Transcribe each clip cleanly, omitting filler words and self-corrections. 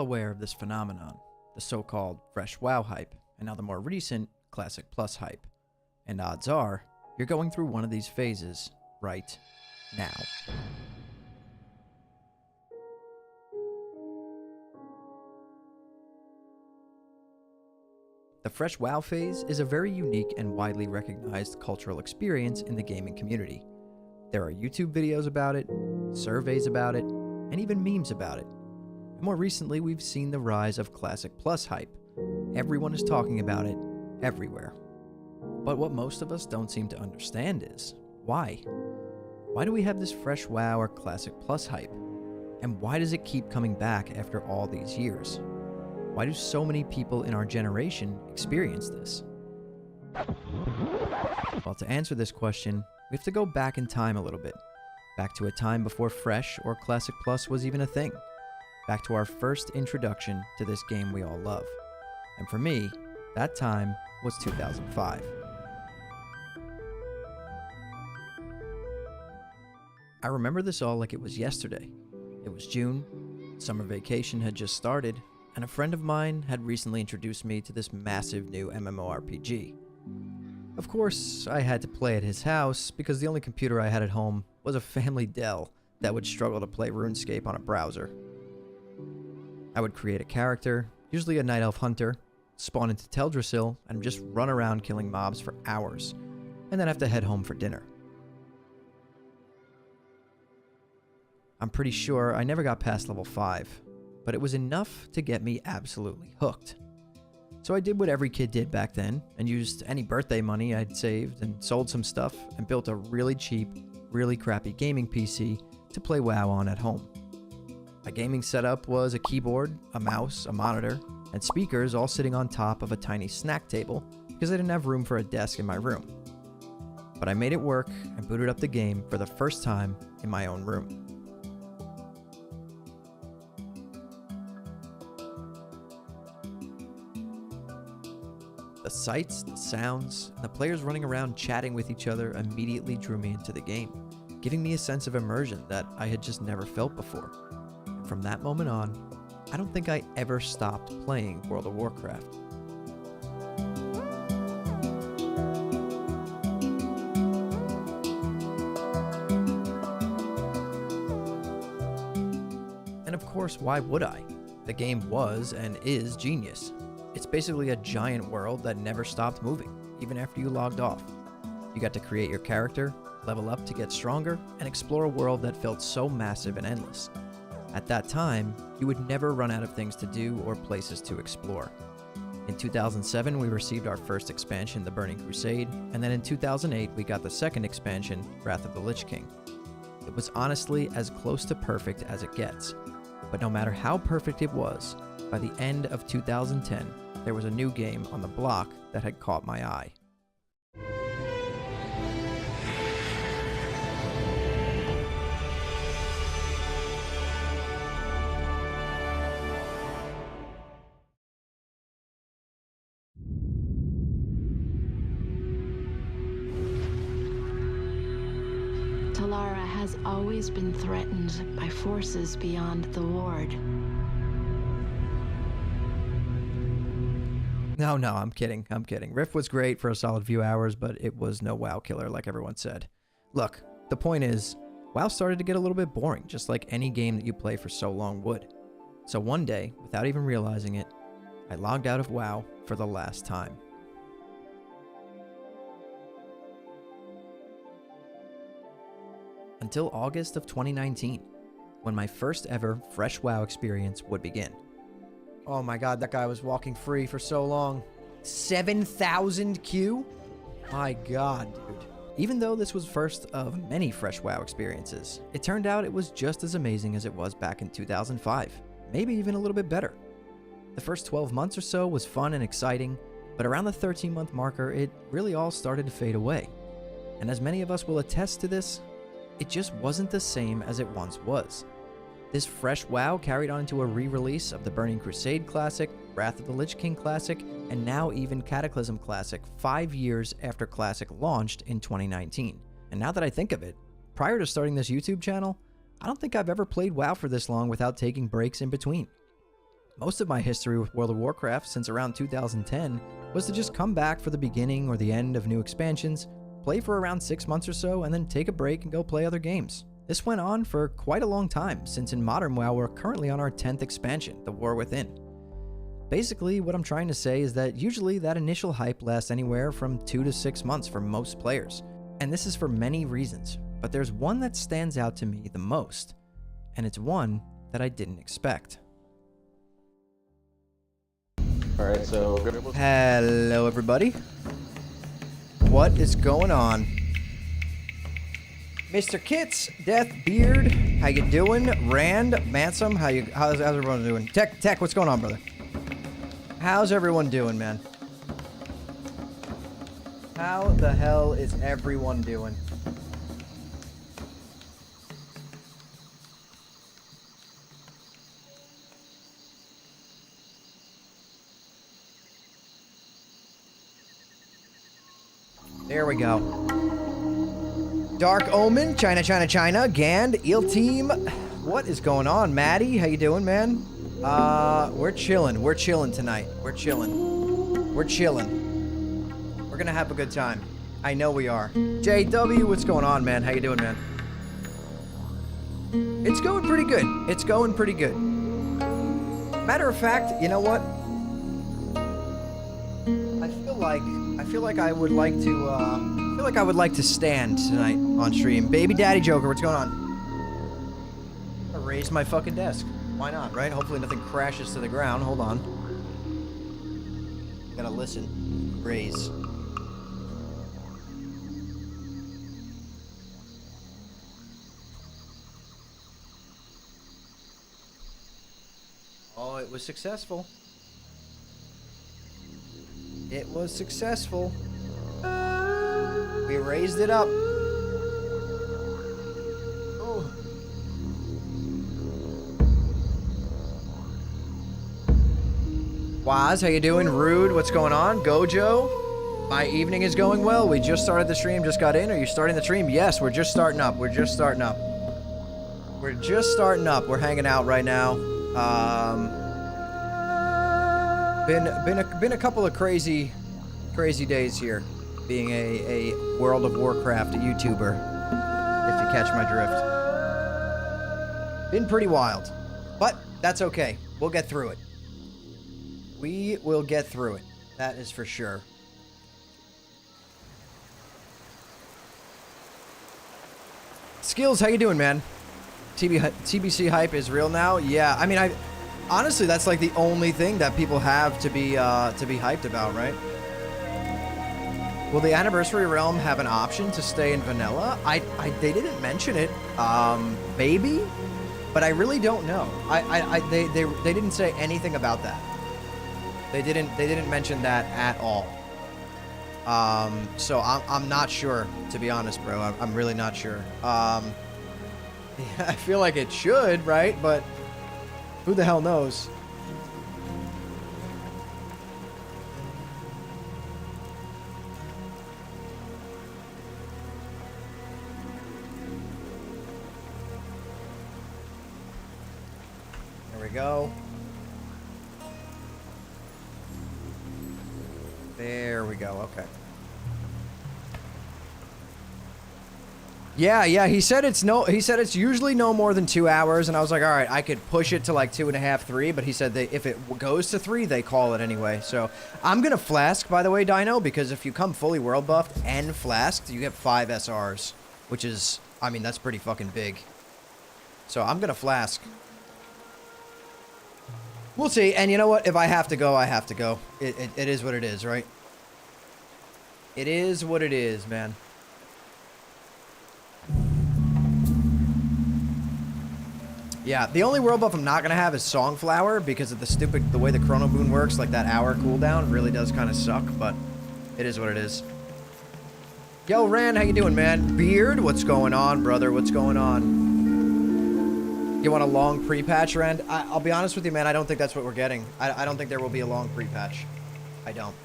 aware of this phenomenon, the so-called fresh WoW hype, and now the more recent Classic Plus hype. And odds are, you're going through one of these phases right now. The fresh WoW phase is a very unique and widely recognized cultural experience in the gaming community. There are YouTube videos about it, surveys about it, and even memes about it. And more recently, we've seen the rise of Classic Plus hype. Everyone is talking about it everywhere. But what most of us don't seem to understand is, why? Why do we have this fresh WoW or Classic Plus hype? And why does it keep coming back after all these years? Why do so many people in our generation experience this? Well, to answer this question, we have to go back in time a little bit. Back to a time before Fresh or Classic Plus was even a thing. Back to our first introduction to this game we all love. And for me, that time was 2005. I remember this all like it was yesterday. It was June, summer vacation had just started, and a friend of mine had recently introduced me to this massive new MMORPG. Of course, I had to play at his house because the only computer I had at home was a family Dell that would struggle to play RuneScape on a browser. I would create a character, usually a Night Elf Hunter, spawn into Teldrassil, and just run around killing mobs for hours, and then have to head home for dinner. I'm pretty sure I never got past level 5, but it was enough to get me absolutely hooked. So I did what every kid did back then, and used any birthday money I'd saved and sold some stuff and built a really cheap, really crappy gaming PC to play WoW on at home. My gaming setup was a keyboard, a mouse, a monitor, and speakers all sitting on top of a tiny snack table because I didn't have room for a desk in my room. But I made it work and booted up the game for the first time in my own room. The sights, the sounds, and the players running around chatting with each other immediately drew me into the game, giving me a sense of immersion that I had just never felt before. And from that moment on, I don't think I ever stopped playing World of Warcraft. And of course, why would I? The game was and is genius. It's basically a giant world that never stopped moving, even after you logged off. You got to create your character, level up to get stronger, and explore a world that felt so massive and endless. At that time, you would never run out of things to do or places to explore. In 2007, we received our first expansion, The Burning Crusade, and then in 2008, we got the second expansion, Wrath of the Lich King. It was honestly as close to perfect as it gets. But no matter how perfect it was, by the end of 2010, there was a new game on the block that had caught my eye. Tallara has always been threatened by forces beyond the Ward. No, I'm kidding. Rift was great for a solid few hours, but it was no WoW killer like everyone said. Look, the point is, WoW started to get a little bit boring, just like any game that you play for so long would. So one day, without even realizing it, I logged out of WoW for the last time. Until August of 2019, when my first ever fresh WoW experience would begin. Oh my god, that guy was walking free for so long. 7,000 Q? My god, dude. Even though this was first of many fresh WoW experiences, it turned out it was just as amazing as it was back in 2005. Maybe even a little bit better. The first 12 months or so was fun and exciting, but around the 13-month marker, it really all started to fade away. And as many of us will attest to this, it just wasn't the same as it once was. This fresh WoW carried on into a re-release of the Burning Crusade Classic, Wrath of the Lich King Classic, and now even Cataclysm Classic 5 years after Classic launched in 2019. And now that I think of it, prior to starting this YouTube channel, I don't think I've ever played WoW for this long without taking breaks in between. Most of my history with World of Warcraft since around 2010 was to just come back for the beginning or the end of new expansions, play for around 6 months or so, and then take a break and go play other games. This went on for quite a long time, since in Modern WoW we're currently on our 10th expansion, The War Within. Basically, what I'm trying to say is that usually that initial hype lasts anywhere from 2 to 6 months for most players, and this is for many reasons, but there's one that stands out to me the most, and it's one that I didn't expect. Alright, so Hello everybody. What is going on? Mr. Kits, Death, Beard, how you doing? Rand, Mansum, how's everyone doing? Tech, what's going on, brother? How's everyone doing, man? How the hell is everyone doing? There we go. Dark Omen, China, Gand, Eel Team. What is going on, Maddie? How you doing, man? We're chilling tonight. We're chilling. We're gonna have a good time. I know we are. JW, what's going on, man? How you doing, man? It's going pretty good. Matter of fact, you know what? I feel like I would like to stand tonight on stream. Baby Daddy Joker, what's going on? I raise my fucking desk. Why not, right? Hopefully nothing crashes to the ground. Hold on. Gotta listen. Raise. Oh, it was successful. It was successful. We raised it up. Oh. Waz, how you doing? Rude, what's going on? Gojo, my evening is going well. We just started the stream, just got in. Are you starting the stream? Yes, we're just starting up. We're hanging out right now. Been a couple of crazy days here, being a World of Warcraft YouTuber, if you catch my drift. Been pretty wild, but that's okay. We'll get through it. We will get through it. That is for sure. Skills, how you doing, man? TBC hype is real now. Yeah, I mean, honestly, that's like the only thing that people have to be hyped about, right? Will the Anniversary Realm have an option to stay in vanilla? They didn't mention it, maybe, but I really don't know. They didn't say anything about that. They didn't mention that at all. So I'm not sure, to be honest, bro. I'm really not sure. Yeah, I feel like it should, right? But who the hell knows? There we go. There we go. Okay. Yeah, he said it's usually no more than 2 hours, and I was like, all right, I could push it to like 2.5, 3, but he said that if it goes to 3, they call it anyway. So I'm gonna flask, by the way, Dino, because if you come fully world buffed and flasked, you get 5 SRs, which is, I mean, that's pretty fucking big. So I'm gonna flask. We'll see, and you know what? If I have to go, I have to go. It is what it is, right? It is what it is, man. Yeah, the only world buff I'm not gonna have is Songflower because of the way the Chrono Boon works, like that hour cooldown really does kind of suck, but it is what it is. Yo, Rand, how you doing, man? Beard, what's going on, brother? What's going on? You want a long pre-patch, Rand? I'll be honest with you, man, I don't think that's what we're getting. I don't think there will be a long pre-patch. I don't.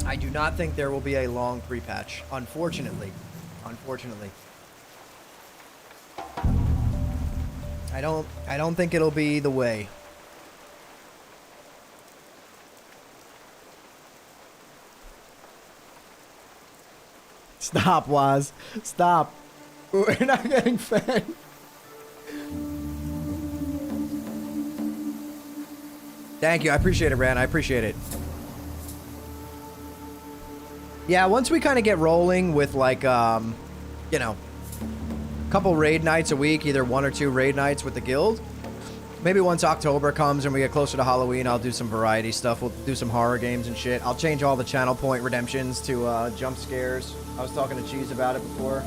I do not think there will be a long pre-patch, unfortunately. Unfortunately. I don't think it'll be the way. Stop, Waz. Stop. We're not getting fed. Thank you. I appreciate it, Ran. I appreciate it. Yeah, once we kind of get rolling with, like, you know, a couple raid nights a week, either 1 or 2 raid nights with the guild. Maybe once October comes and we get closer to Halloween, I'll do some variety stuff. We'll do some horror games and shit. I'll change all the channel point redemptions to jump scares. I was talking to Cheese about it before.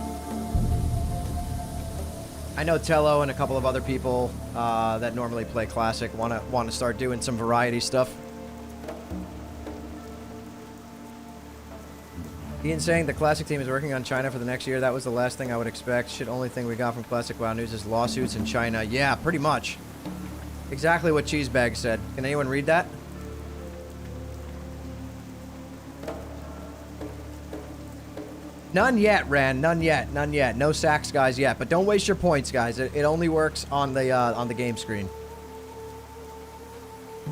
I know Tello and a couple of other people that normally play Classic want to start doing some variety stuff. Ian saying the Classic team is working on China for the next year. That was the last thing I would expect. Shit, only thing we got from Classic WoW News is lawsuits in China. Yeah, pretty much. Exactly what Cheesebag said. Can anyone read that? None yet, Ran. None yet. None yet. No sacks, guys, yet. But don't waste your points, guys. It only works on the game screen.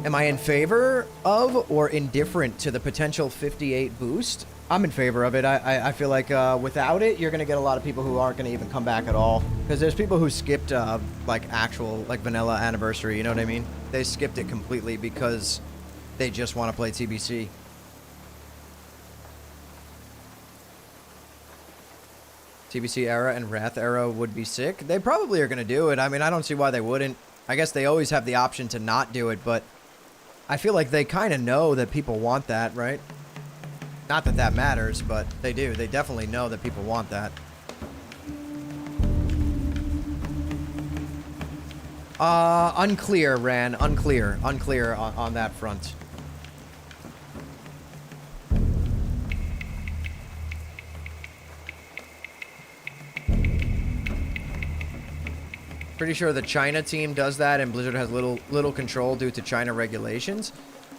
Am I in favor of or indifferent to the potential 58 boost? I'm in favor of it. I feel like without it, you're going to get a lot of people who aren't going to even come back at all. Because there's people who skipped, like, actual, like, vanilla anniversary, you know what I mean? They skipped it completely because they just want to play TBC. TBC era and Wrath era would be sick. They probably are going to do it. I mean, I don't see why they wouldn't. I guess they always have the option to not do it, but I feel like they kind of know that people want that, right? Not that that matters, but they do. They definitely know that people want that. Unclear, Ran. Unclear. Unclear on that front. Pretty sure the China team does that and Blizzard has little control due to China regulations.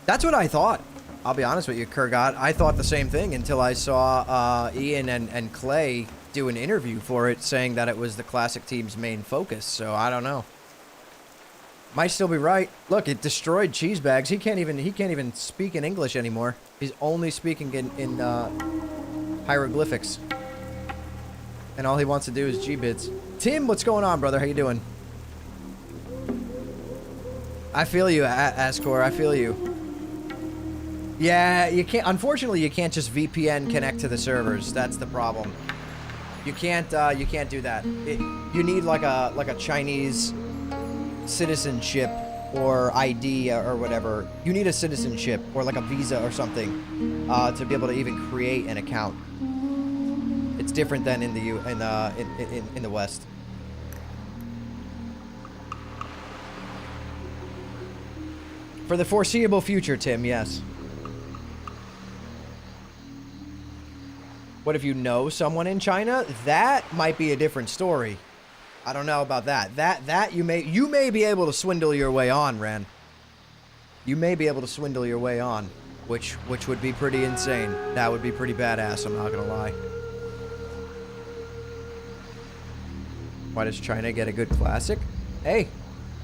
That's what I thought. I'll be honest with you, Kurgot. I thought the same thing until I saw Ian and Clay do an interview for it saying that it was the Classic team's main focus. So I don't know. Might still be right. Look, it destroyed Cheesebags. He can't even speak in English anymore. He's only speaking in hieroglyphics. And all he wants to do is G-bits. Tim, what's going on, brother? How you doing? I feel you, Ascor. I feel you. Yeah, you can't. Unfortunately, you can't just VPN connect to the servers. That's the problem. You can't do that. You need like a Chinese citizenship or ID or whatever. You need a citizenship or like a visa or something to be able to even create an account. It's different than in the West. For the foreseeable future, Tim, yes. What if you know someone in China? That might be a different story. I don't know about that. That you may be able to swindle your way on, Ran. You may be able to swindle your way on, which would be pretty insane. That would be pretty badass, I'm not gonna lie. Why does China get a good Classic? Hey,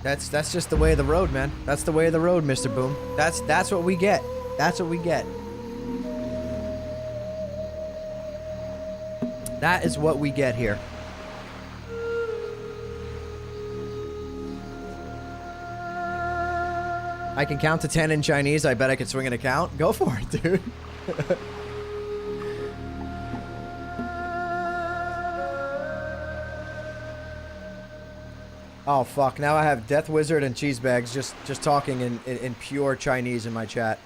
that's just the way of the road, man. That's the way of the road, Mr. Boom. That's what we get. That's what we get. That is what we get here. I can count to 10 in Chinese. I bet I could swing an account. Go for it, dude. Oh, fuck. Now I have Death Wizard and Cheesebags just talking in pure Chinese in my chat.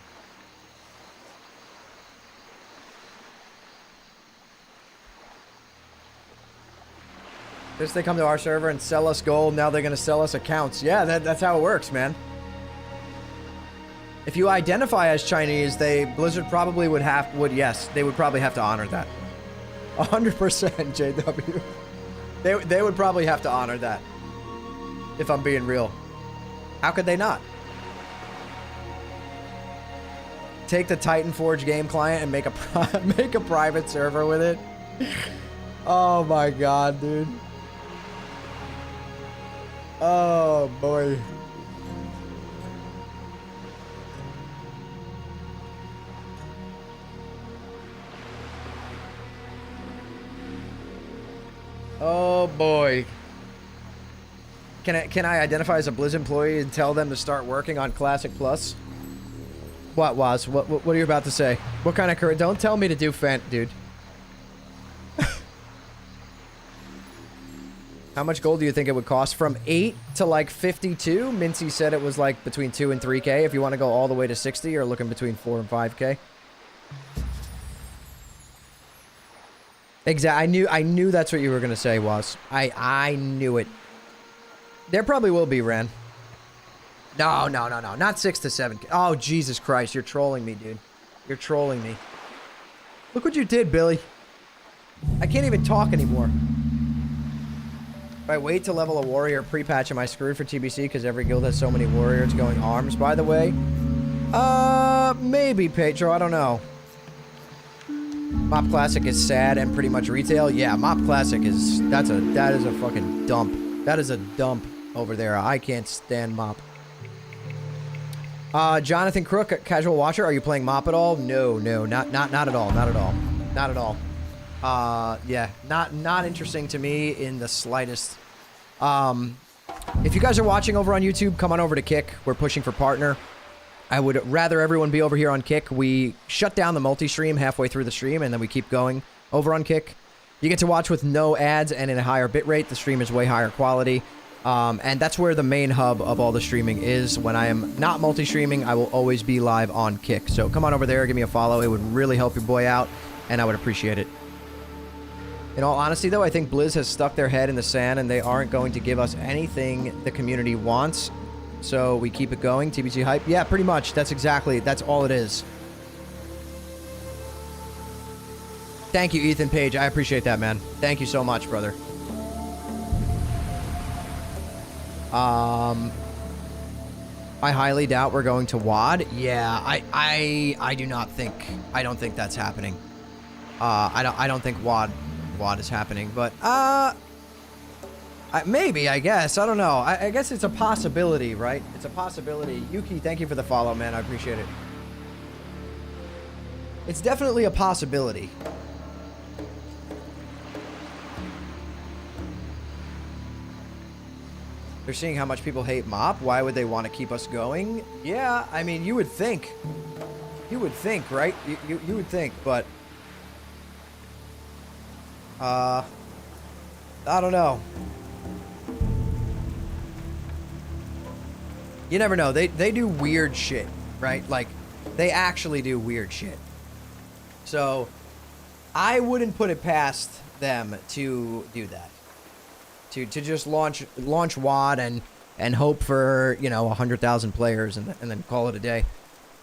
First they come to our server and sell us gold. Now they're going to sell us accounts. Yeah, that's how it works, man. If you identify as Chinese, Blizzard probably yes, they would probably have to honor that. 100% JW. They would probably have to honor that. If I'm being real. How could they not? Take the Titan Forge game client and make a private server with it. Oh my god, dude. Oh, boy. Oh, boy. Can I identify as a Blizz employee and tell them to start working on Classic Plus? What, Waz? What are you about to say? What kind of career? Don't tell me to do Fent, dude. How much gold do you think it would cost? From 8 to like 52? Mincy said it was like between 2 and 3K. If you want to go all the way to 60, you're looking between 4 and 5K. Exactly. I knew that's what you were gonna say, Was. I knew it. There probably will be, Ren. No. Not 6 to 7K. Oh, Jesus Christ. You're trolling me, dude. You're trolling me. Look what you did, Billy. I can't even talk anymore. If I wait to level a warrior pre-patch, am I screwed for TBC because every guild has so many warriors going arms, by the way? Maybe, Pedro. I don't know. Mop Classic is sad and pretty much retail. Yeah, Mop Classic is... that is a fucking dump. That is a dump over there. I can't stand Mop. Jonathan Crook, casual watcher. Are you playing Mop at all? No, not at all. Not at all. Yeah, not interesting to me in the slightest. If you guys are watching over on YouTube, come on over to Kick. We're pushing for partner. I would rather everyone be over here on Kick. We shut down the multi-stream halfway through the stream, and then we keep going over on Kick. You get to watch with no ads and in a higher bitrate. The stream is way higher quality. And that's where the main hub of all the streaming is. When I am not multi-streaming, I will always be live on Kick. So come on over there, give me a follow. It would really help your boy out, and I would appreciate it. In all honesty, though, I think Blizz has stuck their head in the sand, and they aren't going to give us anything the community wants. So we keep it going. TBC hype. Yeah, pretty much. That's all it is. Thank you, Ethan Page. I appreciate that, man. Thank you so much, brother. I highly doubt we're going to WAD. Yeah, I do not think. I don't think that's happening. I don't think WAD is happening, but maybe, I guess. I don't know. I guess it's a possibility, right? It's a possibility. Yuki, thank you for the follow, man. I appreciate it. It's definitely a possibility. They're seeing how much people hate Mop. Why would they want to keep us going? Yeah, I mean, you would think. You would think, right? You would think, but... I don't know. You never know. They do weird shit, right? Like, they actually do weird shit. So, I wouldn't put it past them to do that. To just launch WAD and hope for, you know, 100,000 players and then call it a day.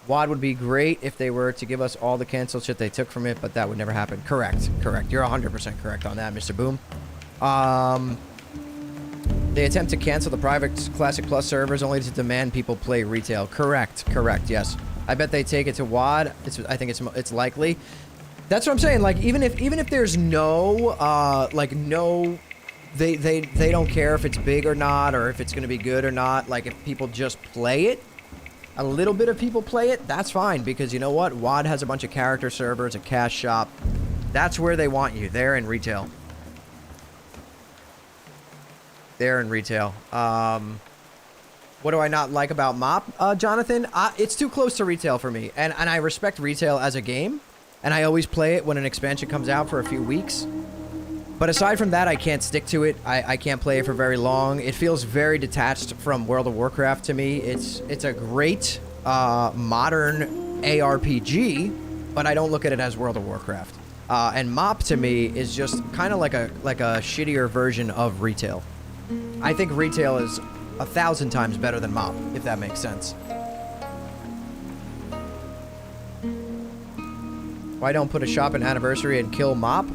WAD would be great if they were to give us all the canceled shit they took from it, but that would never happen. Correct. You're 100% correct on that, Mr. Boom. They attempt to cancel the private Classic Plus servers only to demand people play retail. Correct, yes. I bet they take it to WAD. I think it's likely. That's what I'm saying. Like, even if there's no, they don't care if it's big or not, or if it's gonna be good or not. Like, if people just play it, a little bit of people play it, that's fine, because you know what? WAD has a bunch of character servers, a cash shop. That's where they want you. They're in retail. What do I not like about Mop, Jonathan? It's too close to retail for me, and I respect retail as a game, and I always play it when an expansion comes out for a few weeks. But aside from that, I can't stick to it. I can't play it for very long. It feels very detached from World of Warcraft to me. It's a great modern ARPG, but I don't look at it as World of Warcraft. And Mop to me is just kind of like a shittier version of retail. I think retail is 1,000 times better than Mop, if that makes sense. Why don't put a shop in Anniversary and kill Mop?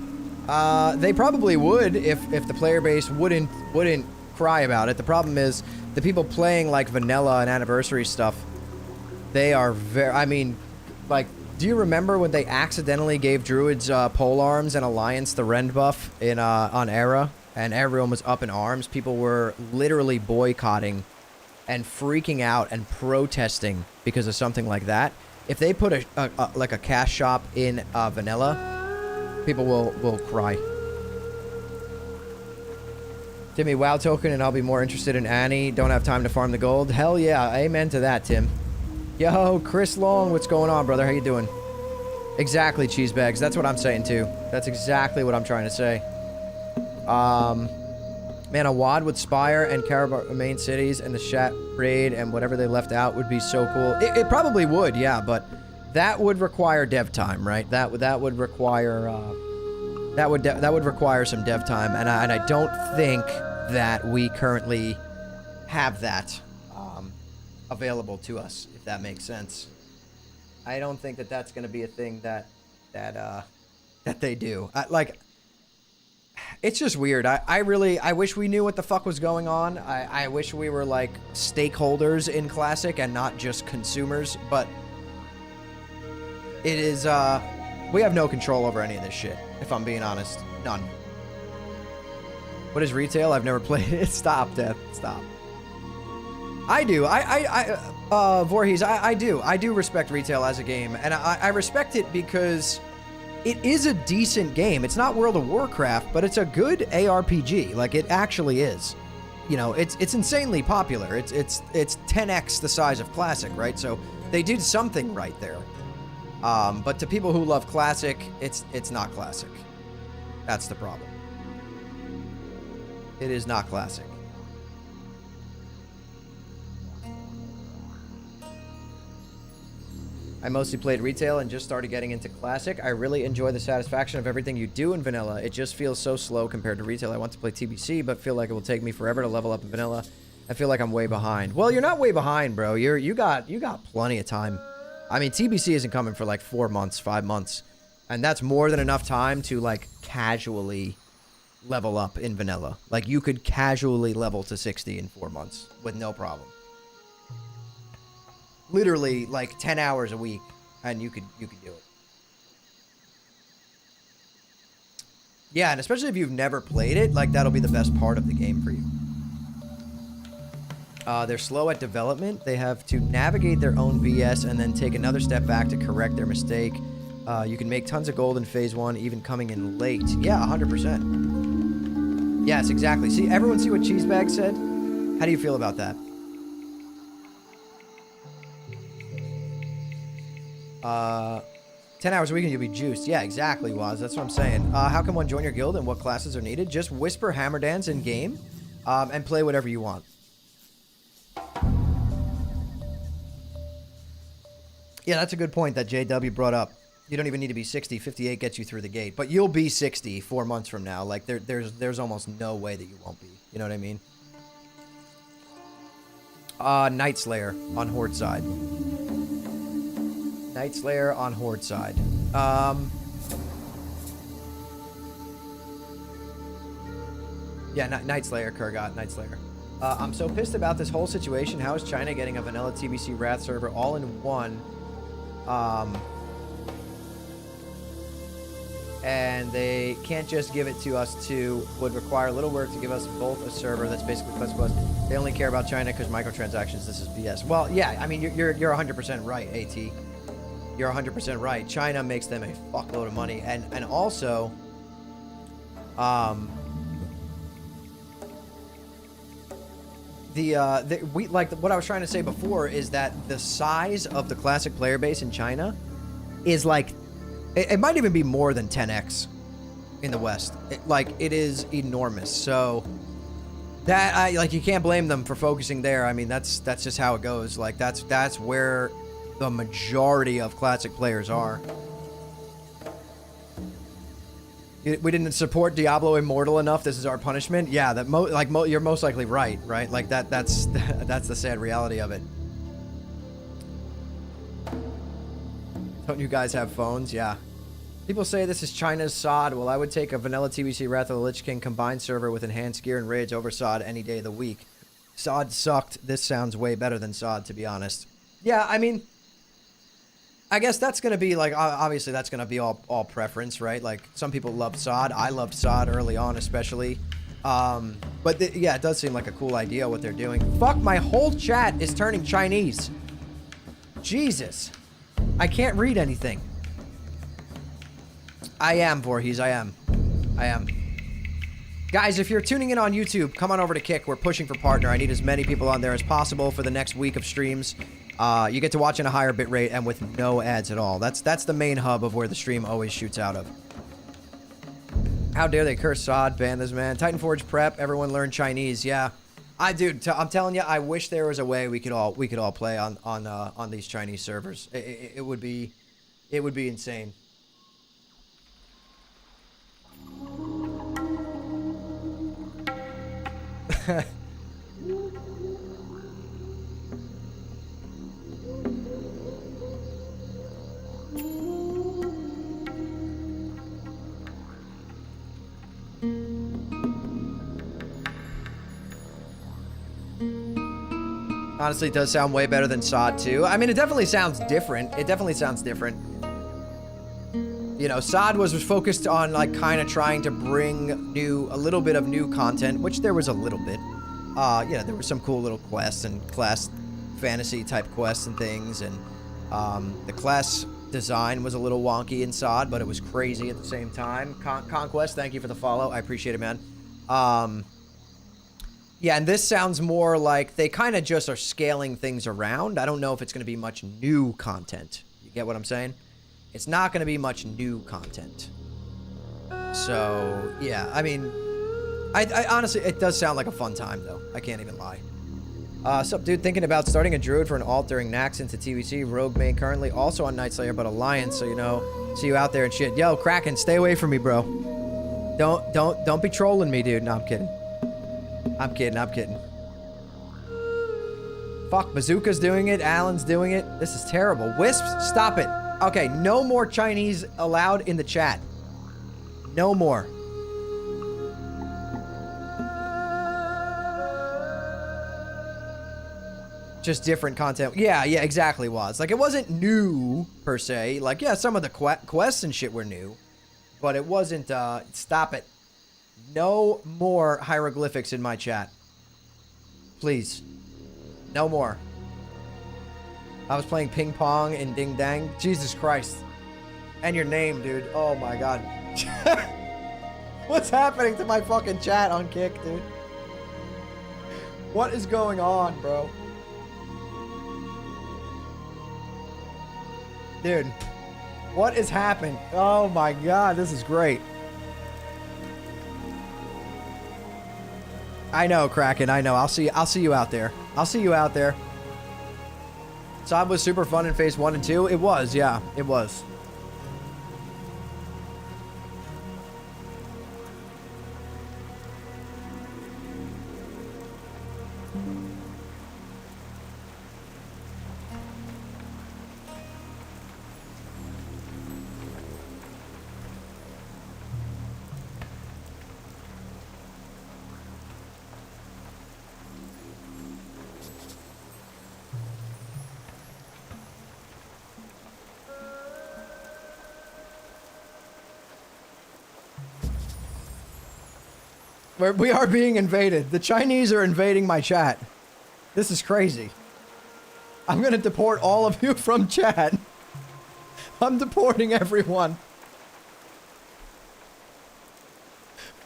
They probably would if the player base wouldn't cry about it. The problem is the people playing like vanilla and Anniversary stuff, they are very, I mean, like, do you remember when they accidentally gave Druids pole arms and Alliance the rend buff in on Era? and everyone was up in arms. People were literally boycotting and freaking out and protesting because of something like that. If they put like a cash shop in vanilla, people will cry. Give me WoW token and I'll be more interested in Annie. Don't have time to farm the gold. Hell yeah, amen to that, Tim. Yo, Chris Long, what's going on, brother? How you doing? Exactly, cheesebags. That's what I'm saying too. That's exactly what I'm trying to say. Man, a WoD with Spire and Caribou main cities and the Shat raid and whatever they left out would be so cool. It probably would, yeah, but that would require dev time, right? That would require that would require some dev time, and I don't think that we currently have that available to us, if that makes sense. I don't think that that's going to be a thing that they do. It's just weird. I wish we knew what the fuck was going on. I wish we were like stakeholders in Classic and not just consumers, but it is, we have no control over any of this shit, if I'm being honest. None. What is retail? I've never played it. Stop, Death. Stop. I do. Voorhees, I do. I do respect retail as a game, and I respect it because it is a decent game. It's not World of Warcraft, but it's a good ARPG. Like, it actually is. You know, it's insanely popular. It's 10x the size of Classic, right? So they did something right there. But to people who love Classic, it's not Classic. That's the problem. It is not Classic. I mostly played retail and just started getting into Classic. I really enjoy the satisfaction of everything you do in vanilla. It just feels so slow compared to retail. I want to play TBC, but feel like it will take me forever to level up in vanilla. I feel like I'm way behind. Well, you're not way behind, bro. You got plenty of time. I mean, TBC isn't coming for like 4 months, 5 months. And that's more than enough time to like casually level up in vanilla. Like, you could casually level to 60 in 4 months with no problem. Literally like 10 hours a week, and you could do it. Yeah, and especially if you've never played it, like, that'll be the best part of the game for you. They're slow at development. They have to navigate their own BS and then take another step back to correct their mistake. You can make tons of gold in phase 1, even coming in late. Yeah, 100%. Yes, exactly. See, everyone see what Cheesebag said? How do you feel about that? 10 hours a week and you'll be juiced. Yeah, exactly, Waz. That's what I'm saying. How can one join your guild and what classes are needed? Just whisper Hammer Dance in game and play whatever you want. Yeah, that's a good point that JW brought up. You don't even need to be 60. 58 gets you through the gate. But you'll be 60 4 months from now. Like, there's almost no way that you won't be. You know what I mean? Night Slayer on Horde side. Night Slayer on Horde side. Yeah, Night Slayer, Kurgot, Night Slayer. I'm so pissed about this whole situation. How is China getting a vanilla TBC Wrath server all in one? And they can't just give it to us too. Would require little work to give us both a server that's basically plus plus. They only care about China because microtransactions. This is BS. Well, yeah, I mean, you're 100% right, AT. You're 100% right. China makes them a fuckload of money, and also, we like what I was trying to say before is that the size of the Classic player base in China is like, it might even be more than 10x in the West. It is enormous. So that you can't blame them for focusing there. I mean, that's just how it goes. Like, that's where the majority of Classic players are. We didn't support Diablo Immortal enough. This is our punishment. Yeah, you're most likely right? Like that's the sad reality of it. Don't you guys have phones? Yeah. People say this is China's SOD. Well, I would take a vanilla TBC Wrath of the Lich King combined server with enhanced gear and raids over SOD any day of the week. SOD sucked. This sounds way better than SOD, to be honest. Yeah, I mean, I guess that's going to be, like, obviously that's going to be all preference, right? Like, some people love SOD. I loved SOD early on, especially. But yeah, it does seem like a cool idea what they're doing. Fuck, my whole chat is turning Chinese. Jesus. I can't read anything. I am, Voorhees, I am. Guys, if you're tuning in on YouTube, come on over to Kick. We're pushing for partner. I need as many people on there as possible for the next week of streams. You get to watch in a higher bit rate and with no ads at all. That's the main hub of where the stream always shoots out of. How dare they curse Sod, ban this man. Titan Forge prep, everyone learn Chinese. Yeah, dude, I'm telling you, I wish there was a way we could all play on these Chinese servers. It would be insane. Honestly, it does sound way better than SOD 2. I mean, it definitely sounds different. You know, SOD was focused on, like, kind of trying to bring a little bit of new content, which there was a little bit. Yeah, there were some cool little quests and class fantasy type quests and things, and the class design was a little wonky in SOD, but it was crazy at the same time. Conquest, thank you for the follow. I appreciate it, man. Yeah, and this sounds more like they kind of just are scaling things around. I don't know if it's going to be much new content. You get what I'm saying? It's not going to be much new content. So, yeah, I mean, I honestly, it does sound like a fun time, though. I can't even lie. Sup, dude? Thinking about starting a druid for an alt during Nax into TVC. Rogue main currently also on Night Slayer, but Alliance, so, you know, see you out there and shit. Yo, Kraken, stay away from me, bro. Don't be trolling me, dude. No, I'm kidding. I'm kidding. Fuck, Bazooka's doing it. Alan's doing it. This is terrible. Wisps, stop it. Okay, no more Chinese allowed in the chat. No more. Just different content. Yeah, exactly, Woz. Like, it wasn't new, per se. Like, yeah, some of the quests and shit were new. But it wasn't, stop it. No more hieroglyphics in my chat. Please. No more. I was playing ping pong in Ding Dang. Jesus Christ. And your name, dude. Oh my god. What's happening to my fucking chat on Kick, dude? What is going on, bro? Dude. What is happening? Oh my god, this is great. I know, Kraken. I know. I'll see you out there. Sob was super fun in phase 1 and 2. It was, yeah. It was. We are being invaded. The Chinese are invading my chat. This is crazy. I'm gonna deport all of you from chat. I'm deporting everyone.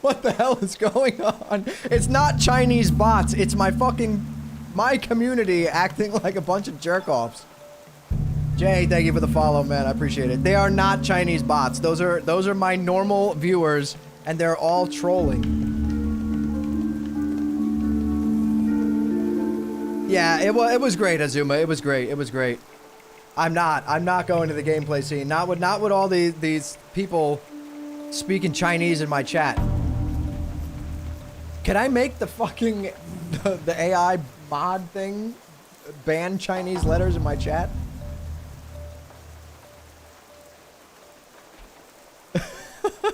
What the hell is going on? It's not Chinese bots. It's my community acting like a bunch of jerk-offs. Jay, thank you for the follow, man. I appreciate it. They are not Chinese bots. Those are my normal viewers, and they're all trolling. Yeah, it was great, Azuma. It was great. I'm not going to the gameplay scene. Not with all these people speaking Chinese in my chat. Can I make the fucking the AI mod thing ban Chinese letters in my chat?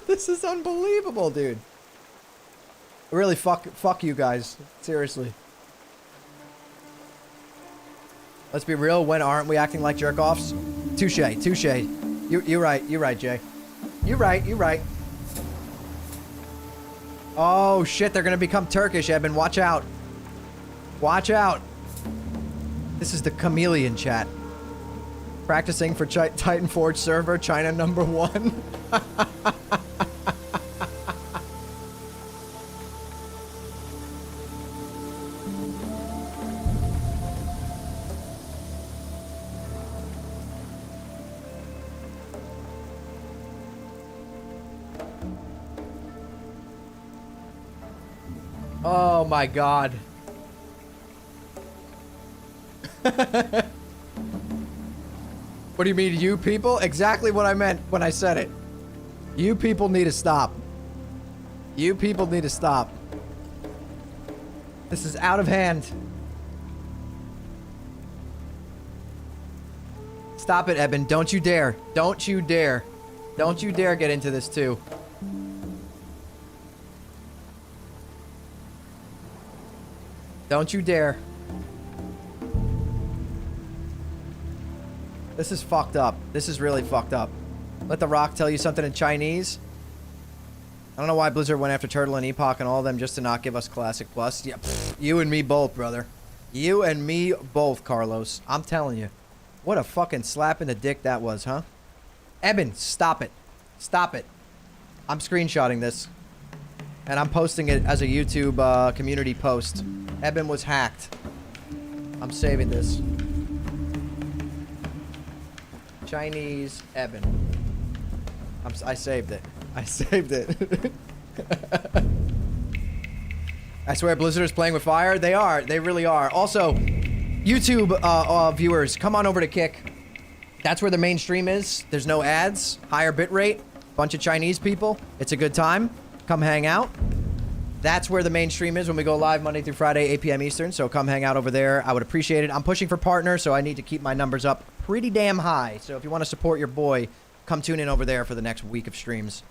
This is unbelievable, dude. Really, fuck you guys. Seriously. Let's be real, when aren't we acting like jerk-offs? Touche. You're right, Jay. You're right. Oh shit, they're gonna become Turkish, Eben. Watch out. Watch out. This is the chameleon chat. Practicing for Titan Forge server, China #1. Oh my god. What do you mean, you people? Exactly what I meant when I said it. You people need to stop. You people need to stop. This is out of hand. Stop it, Eben. Don't you dare. Don't you dare. Don't you dare get into this too. Don't you dare. This is fucked up. This is really fucked up. Let The Rock tell you something in Chinese. I don't know why Blizzard went after Turtle and Epoch and all of them just to not give us Classic Plus. Yeah, pfft, you and me both, brother. You and me both, Carlos. I'm telling you. What a fucking slap in the dick that was, huh? Eben, stop it. Stop it. I'm screenshotting this. And I'm posting it as a YouTube community post. Eben was hacked. I'm saving this. Chinese Eben. I saved it. I saved it. I swear Blizzard is playing with fire. They are. They really are. Also, YouTube viewers, come on over to Kick. That's where the main stream is. There's no ads. Higher bitrate. Bunch of Chinese people. It's a good time. Come hang out. That's where the main stream is when we go live Monday through Friday, 8 p.m. Eastern. So come hang out over there. I would appreciate it. I'm pushing for partners, so I need to keep my numbers up pretty damn high. So if you want to support your boy, come tune in over there for the next week of streams.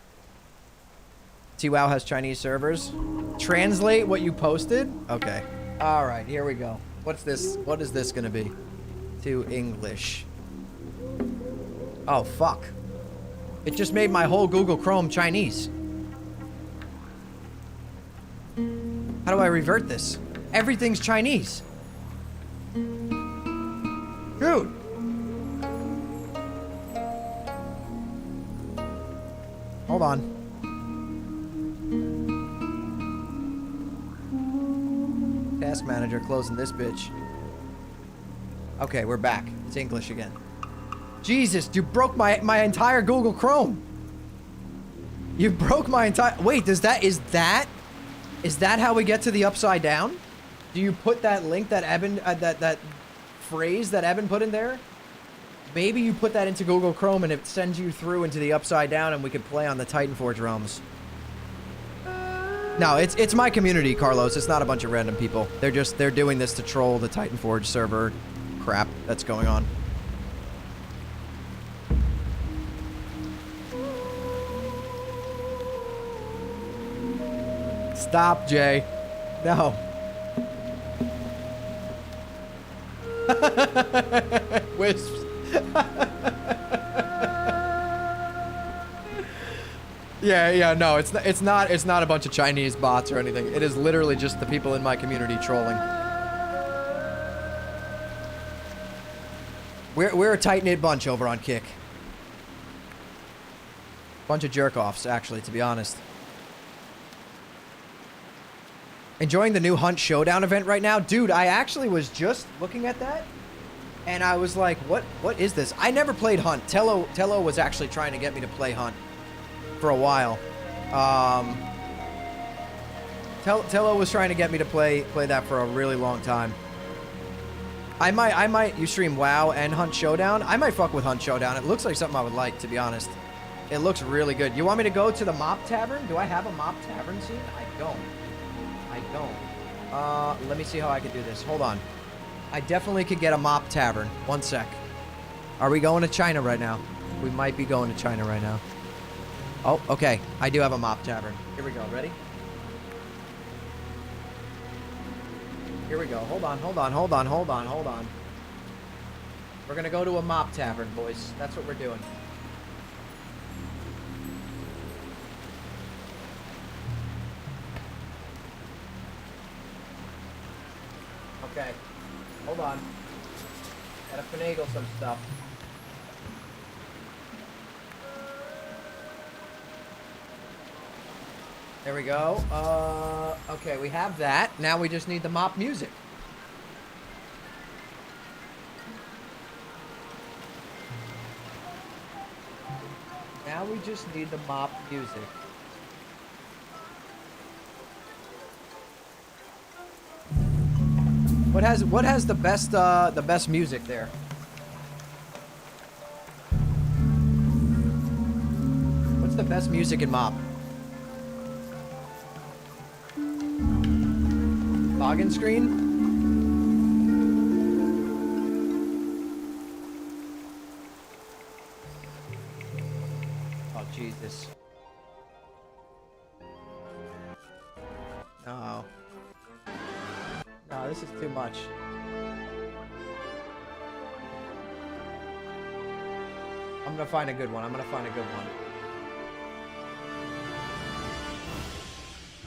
TWOW has Chinese servers. Translate what you posted? Okay. All right, here we go. What's this? What is this going to be? To English. Oh, fuck. It just made my whole Google Chrome Chinese. How do I revert this? Everything's Chinese. Dude. Hold on. Task manager closing this bitch. Okay, we're back. It's English again. Jesus, you broke my entire Google Chrome. You broke my entire... Wait, is that how we get to the upside down? Do you put that link that Eben, that phrase that Eben put in there? Maybe you put that into Google Chrome and it sends you through into the upside down and we can play on the Titan Forge realms. No, it's my community, Carlos. It's not a bunch of random people. They're doing this to troll the Titan Forge server crap that's going on. Stop, Jay. No. Wisps. Yeah, no, it's not a bunch of Chinese bots or anything. It is literally just the people in my community trolling. We're a tight-knit bunch over on Kick. Bunch of jerk-offs, actually, to be honest. Enjoying the new Hunt Showdown event right now? Dude, I actually was just looking at that, and I was like, what is this? I never played Hunt. Tello was actually trying to get me to play Hunt for a while. Tello was trying to get me to play that for a really long time. I might, you stream WoW and Hunt Showdown? I might fuck with Hunt Showdown. It looks like something I would like, to be honest. It looks really good. You want me to go to the Mop Tavern? Do I have a Mop Tavern scene? I don't. Let me see how I can do this. Hold on. I definitely could get a Mop Tavern. One sec. Are we going to China right now? We might be going to China right now. Oh, okay. I do have a Mop Tavern. Here we go. Ready? Here we go. Hold on. We're gonna go to a Mop Tavern, boys. That's what we're doing. finagle some stuff. There we go. Okay, we have that. Now we just need the mop music. Now we just need the mop music. What has the best music there? What's the best music in mop? Login screen? Oh, Jesus. No. No, this is too much. I'm gonna find a good one. I'm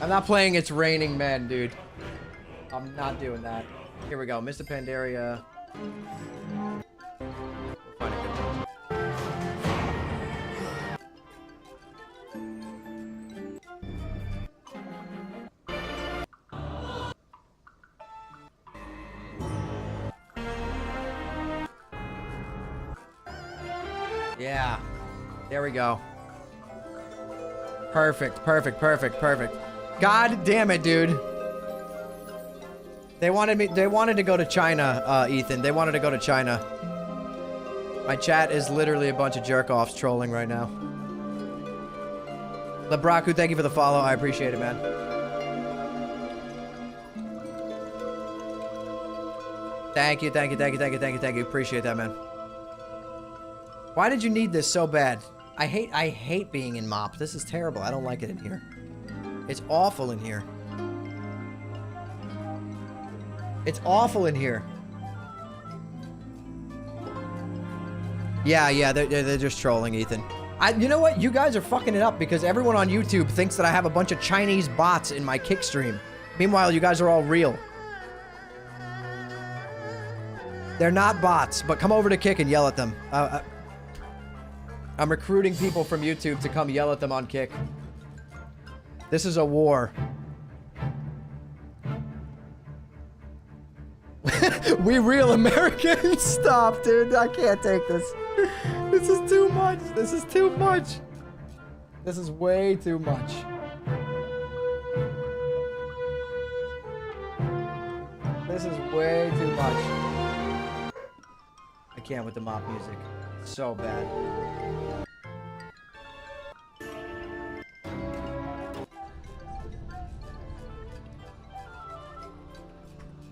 not playing It's Raining Men, dude. I'm not doing that. Here we go. Mr. Pandaria. We'll find a good one. Yeah. There we go. Perfect. God damn it, dude. They wanted to go to China, Ethan. They wanted to go to China. My chat is literally a bunch of jerk-offs trolling right now. Lebraku, thank you for the follow. I appreciate it, man. Thank you. Appreciate that, man. Why did you need this so bad? I hate being in mop. This is terrible. I don't like it in here. It's awful in here. It's awful in here. Yeah, they're just trolling, Ethan. You know what? You guys are fucking it up because everyone on YouTube thinks that I have a bunch of Chinese bots in my kick stream. Meanwhile, you guys are all real. They're not bots, but come over to Kick and yell at them. I'm recruiting people from YouTube to come yell at them on Kick. This is a war. We real Americans? Stop, dude. I can't take this. This is too much. This is too much. This is way too much. This is way too much. I can't with the mop music. It's so bad.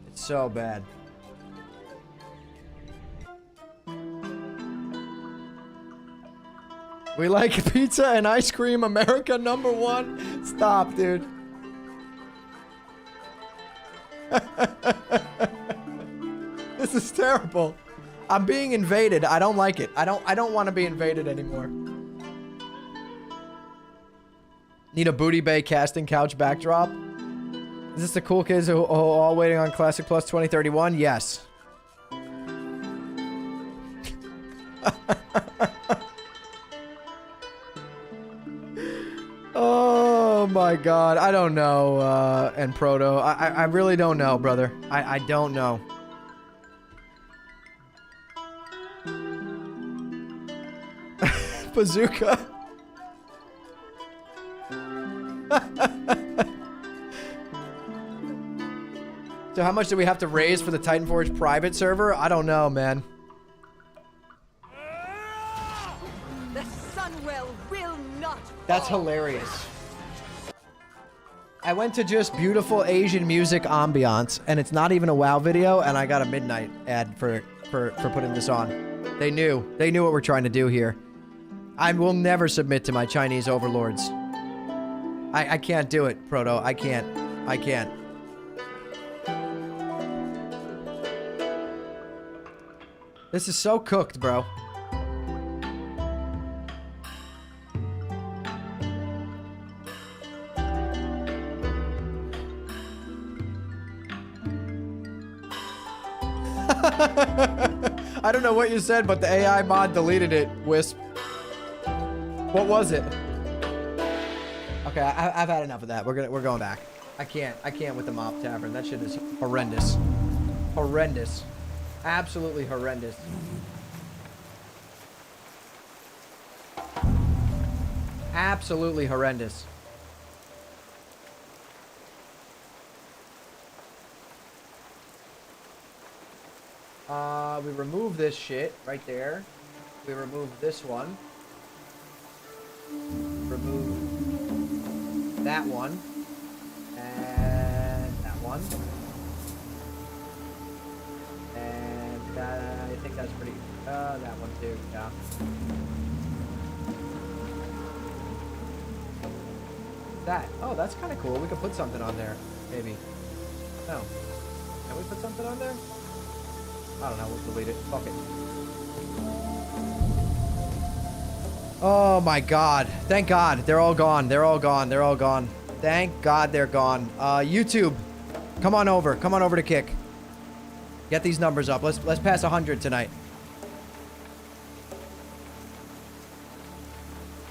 It's so bad. We like pizza and ice cream, America #1. Stop, dude. This is terrible. I'm being invaded. I don't like it. I don't want to be invaded anymore. Need a Booty Bay casting couch backdrop? Is this the cool kids who all waiting on Classic Plus 2031? Yes. Oh my god. I don't know, and Proto. I really don't know, brother. I don't know. Bazooka. So how much do we have to raise for the Titan Forge private server? I don't know, man. The Sunwell will not fall. That's hilarious. I went to just beautiful Asian music ambiance, and it's not even a WoW video, and I got a midnight ad for putting this on. They knew what we're trying to do here. I will never submit to my Chinese overlords. I can't do it, Proto. I can't. This is so cooked, bro. I don't know what you said, but the AI mod deleted it, Wisp. What was it? Okay, I've had enough of that. We're going back. I can't with the Mop Tavern. That shit is horrendous. Horrendous. Absolutely horrendous. Absolutely horrendous. We remove this shit right there. We remove this one. Remove that one. And that one. And I think that's pretty, that one too, yeah. That, oh, that's kind of cool. We could put something on there, maybe. No. Can we put something on there? I don't know, we'll delete it. Fuck it. Oh my god. Thank god. They're all gone. They're all gone. They're all gone. Thank god they're gone. YouTube. Come on over. Come on over to Kick. Get these numbers up. Let's pass 100 tonight.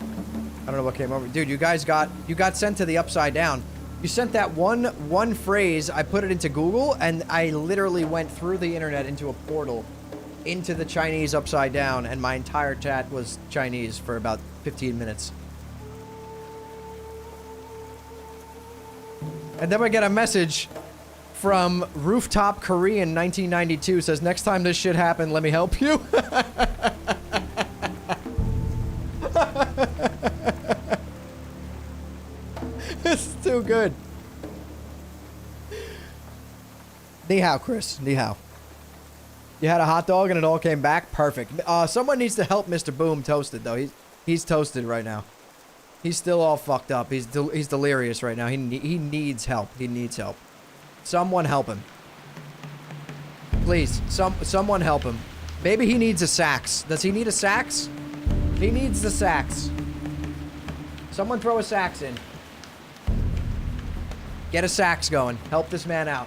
I don't know what came over. Dude, you guys got sent to the upside down. You sent that one phrase, I put it into Google, and I literally went through the internet into a portal into the Chinese upside down, and my entire chat was Chinese for about 15 minutes. And then we get a message from Rooftop Korean 1992, says, next time this shit happen, let me help you. It's too good. Ni hao, Chris. Ni hao. You had a hot dog and it all came back? Perfect. Someone needs to help Mr. Boom Toasted, though. He's toasted right now. He's still all fucked up. He's delirious right now. He needs help. He needs help. Someone help him. Please. Someone help him. Maybe he needs a sax. Does he need a sax? He needs the sax. Someone throw a sax in. Get a sax going. Help this man out.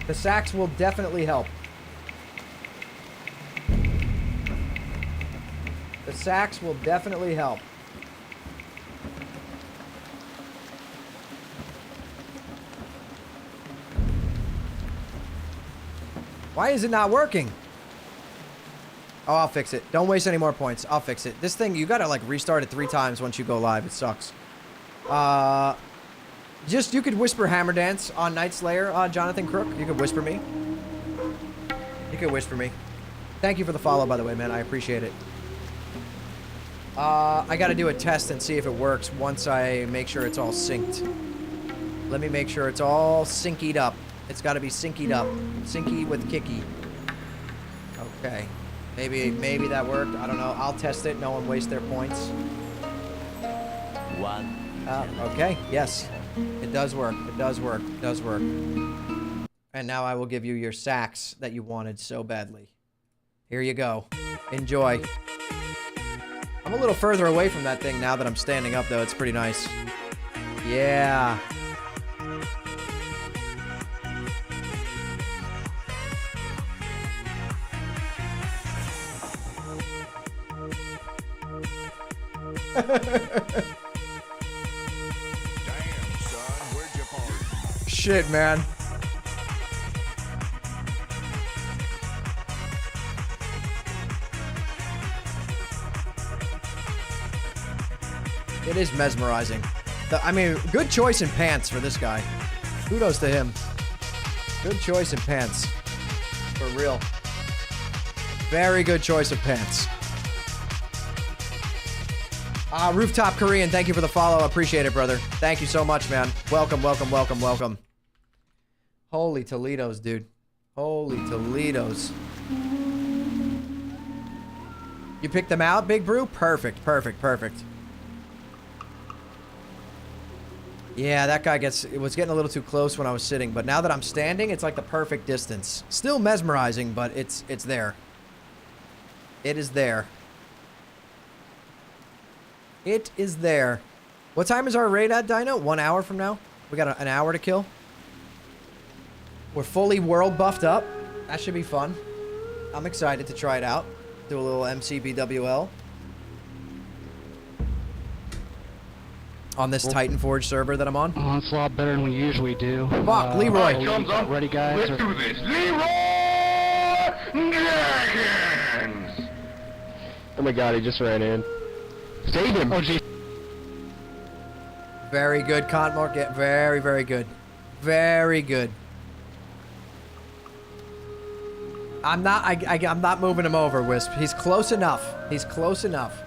The sax will definitely help. The sax will definitely help. Why is it not working? Oh, I'll fix it. Don't waste any more points. I'll fix it. This thing, you gotta like restart it 3 times once you go live. It sucks. You could whisper Hammer Dance on Night Slayer, Jonathan Crook. You could whisper me. You could whisper me. Thank you for the follow, by the way, man. I appreciate it. I gotta do a test and see if it works once I make sure it's all synced. Let me make sure it's all synced up. It's gotta be synced up. Syncy with Kiki. Okay. Maybe that worked. I don't know. I'll test it. No one waste their points. Okay. Yes. It does work. It does work. It does work. And now I will give you your sax that you wanted so badly. Here you go. Enjoy. I'm a little further away from that thing now that I'm standing up, though. It's pretty nice. Yeah. Shit, man. It is mesmerizing. I mean, good choice in pants for this guy. Kudos to him. Good choice in pants. For real. Very good choice of pants. Rooftop Korean, thank you for the follow. Appreciate it, brother. Thank you so much, man. Welcome, welcome, welcome, welcome. Holy Toledo's, dude. Holy Toledo's. You picked them out, Big Brew? Perfect, perfect, perfect. Yeah, that guy was getting a little too close when I was sitting, but now that I'm standing, it's like the perfect distance. Still mesmerizing, but it's there. It is there. It is there. What time is our raid at, Dino? 1 hour from now? We got an hour to kill. We're fully world buffed up. That should be fun. I'm excited to try it out. Do a little MCBWL. On this Titan Forge server that I'm on. Oh, it's a lot better than we usually do. Fuck, Leroy. Ready, guys? Let's do this. Leroy Jenkins! Oh my god, he just ran in. Save him! Oh, geez. Very good, Contmore. Get very, very good. Very good. I'm not moving him over, Wisp. He's close enough. He's close enough.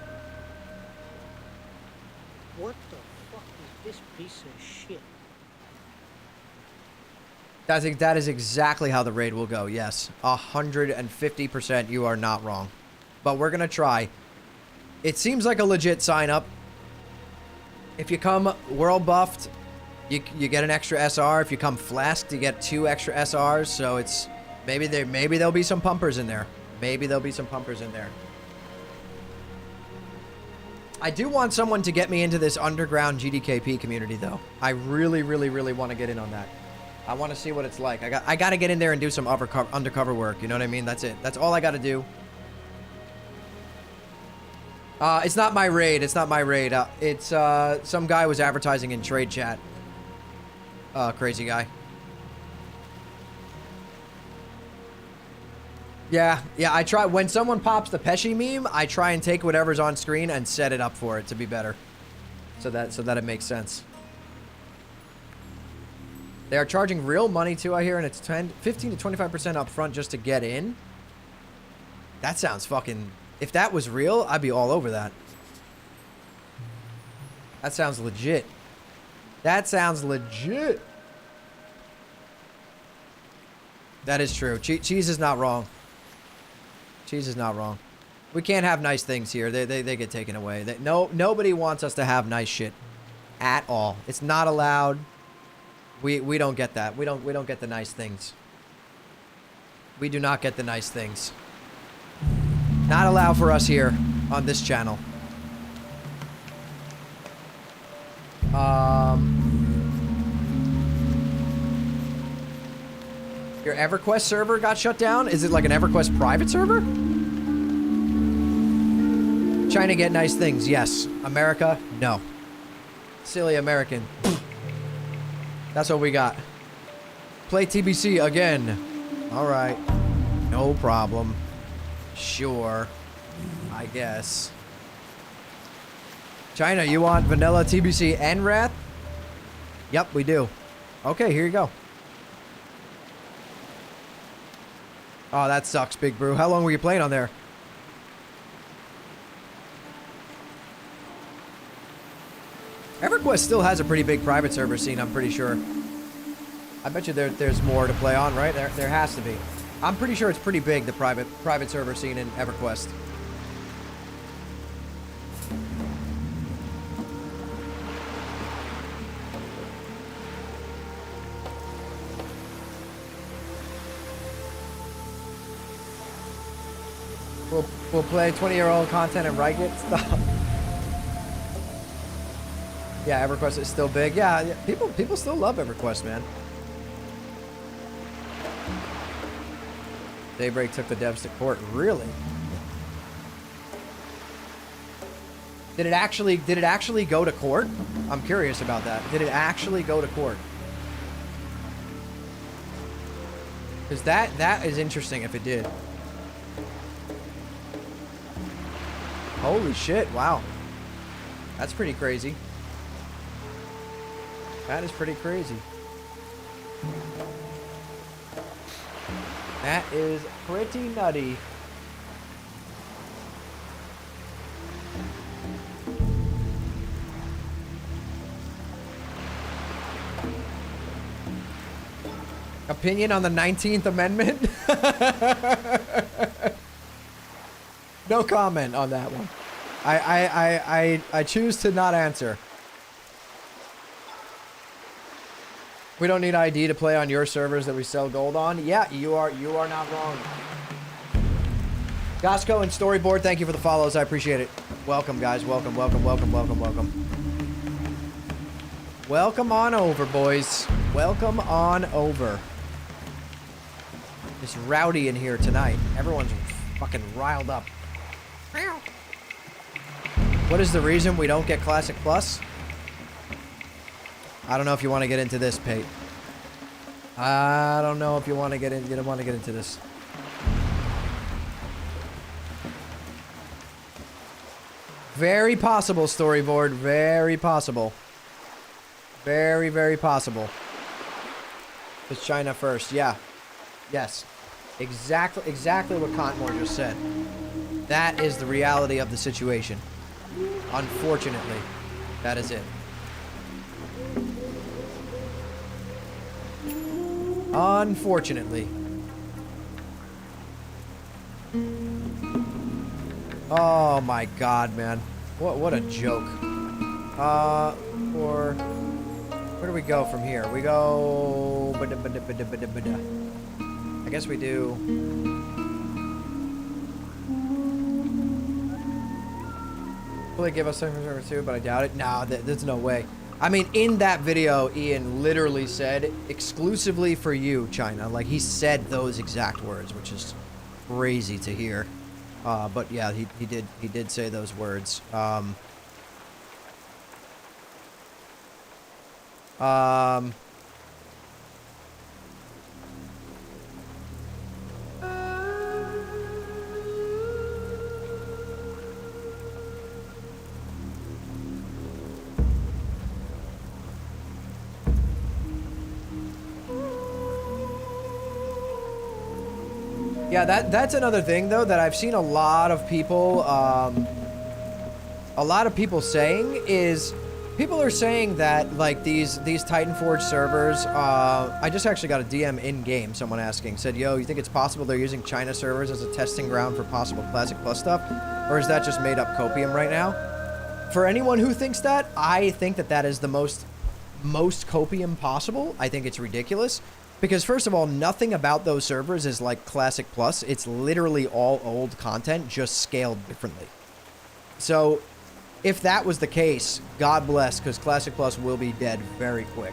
What the fuck is this piece of shit? That is exactly how the raid will go. Yes, 150%. You are not wrong. But we're gonna try. It seems like a legit sign up. If you come world buffed, you get an extra SR. If you come flasked, you get 2 extra SRs. So it's maybe there'll be some pumpers in there. Maybe there'll be some pumpers in there. I do want someone to get me into this underground GDKP community, though. I really, really, really want to get in on that. I want to see what it's like. I got to get in there and do some undercover work. You know what I mean? That's it. That's all I got to do. It's not my raid. It's not my raid. It's some guy was advertising in trade chat. Crazy guy. Yeah, I try when someone pops the Pesci meme, I try and take whatever's on screen and set it up for it to be better. So that it makes sense. They are charging real money too, I hear, and it's 15 to 25% up front just to get in. That sounds fucking... If that was real, I'd be all over that. That sounds legit. That sounds legit. That is true. Cheese is not wrong. Cheese is not wrong. We can't have nice things here. They get taken away. Nobody wants us to have nice shit at all. It's not allowed. We don't get that. We don't get the nice things. We do not get the nice things. Not allowed for us here on this channel. Your EverQuest server got shut down? Is it like an EverQuest private server? Trying to get nice things, yes. America, no. Silly American. That's what we got. Play TBC again. All right. No problem. Sure. I guess. China, you want vanilla TBC and Wrath? Yep, we do. Okay, here you go. Oh, that sucks, Big Brew. How long were you playing on there? EverQuest still has a pretty big private server scene, I'm pretty sure. I bet you there's more to play on, right? There has to be. I'm pretty sure it's pretty big, the private server scene in EverQuest. We'll play 20-year-old content and write it stuff. Yeah, EverQuest is still big. Yeah, people still love EverQuest, man. Daybreak took the devs to court. Really? Did it actually go to court? I'm curious about that. Did it actually go to court? Because that is interesting if it did. Holy shit, wow. That's pretty crazy. That is pretty crazy. That is pretty nutty. Opinion on the 19th Amendment? No comment on that one. I choose to not answer. We don't need ID to play on your servers that we sell gold on. Yeah, you are not wrong. Gosco and Storyboard, thank you for the follows. I appreciate it. Welcome, guys. Welcome, welcome, welcome, welcome, welcome. Welcome on over, boys. Welcome on over. It's rowdy in here tonight. Everyone's fucking riled up. What is the reason we don't get Classic Plus? I don't know if you want to get into this, Pate. I don't know if you want to get in. You don't want to get into this. Very possible, storyboard. Very possible. Very, very possible. It's China first. Yeah. Yes. Exactly what Contmore just said. That is the reality of the situation. Unfortunately, that is it. Unfortunately. Oh my god, man. What a joke. Or where do we go from here? We go I guess we do. Will they give us something for two? But I doubt it. Nah, there's no way. I mean, in that video, Ian literally said, exclusively for you, China. Like, he said those exact words, which is crazy to hear. But yeah, he did say those words. Yeah, that's another thing though that I've seen a lot of people saying is people are saying that like these Titan Forge servers. I just actually got a DM in game. Someone asking said, "Yo, you think it's possible they're using China servers as a testing ground for possible Classic Plus stuff, or is that just made up copium right now?" For anyone who thinks that, I think that is the most copium possible. I think it's ridiculous. Because first of all, nothing about those servers is like Classic Plus. It's literally all old content, just scaled differently. So, if that was the case, God bless, because Classic Plus will be dead very quick.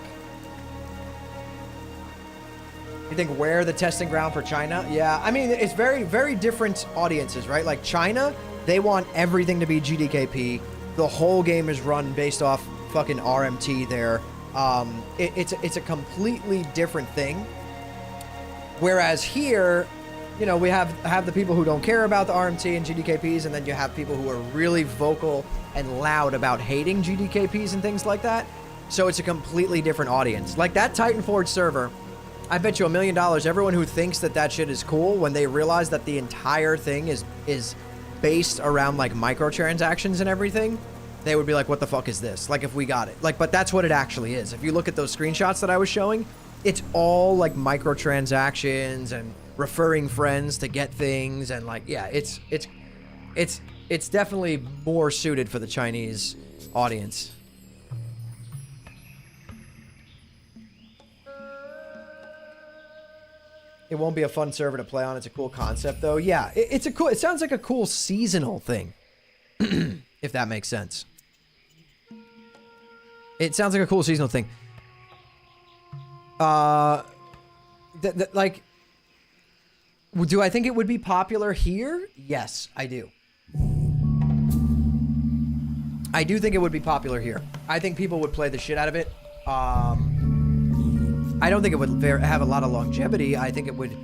You think we're the testing ground for China? Yeah, I mean, it's very, very different audiences, right? Like China, they want everything to be GDKP. The whole game is run based off fucking RMT there. It's a completely different thing. Whereas here, you know, we have the people who don't care about the RMT and GDKPs, and then you have people who are really vocal and loud about hating GDKPs and things like that. So it's a completely different audience. Like that Titan Forge server, I bet you $1 million, everyone who thinks that shit is cool, when they realize that the entire thing is based around like microtransactions and everything, they would be like, what the fuck is this? Like, if we got it. Like, but that's what it actually is. If you look at those screenshots that I was showing, it's all like microtransactions and referring friends to get things. And like, yeah, it's definitely more suited for the Chinese audience. It won't be a fun server to play on. It's a cool concept though. Yeah, it sounds like a cool seasonal thing. If that makes sense. It sounds like a cool seasonal thing. Like, do I think it would be popular here? Yes, I do. I do think it would be popular here. I think people would play the shit out of it. I don't think it would have a lot of longevity. I think it would,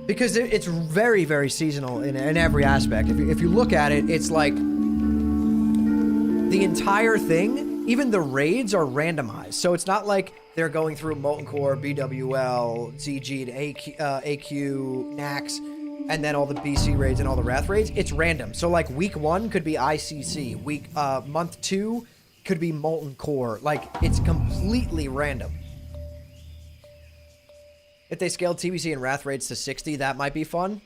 because it's very, very seasonal in every aspect. If you look at it, it's like the entire thing. Even the raids are randomized, so it's not like they're going through Molten Core, BWL, ZG, AQ, Nax, and then all the BC raids and all the Wrath raids. It's random. So like week 1 could be ICC, month 2 could be Molten Core. Like, it's completely random. If they scaled TBC and Wrath raids to 60, that might be fun.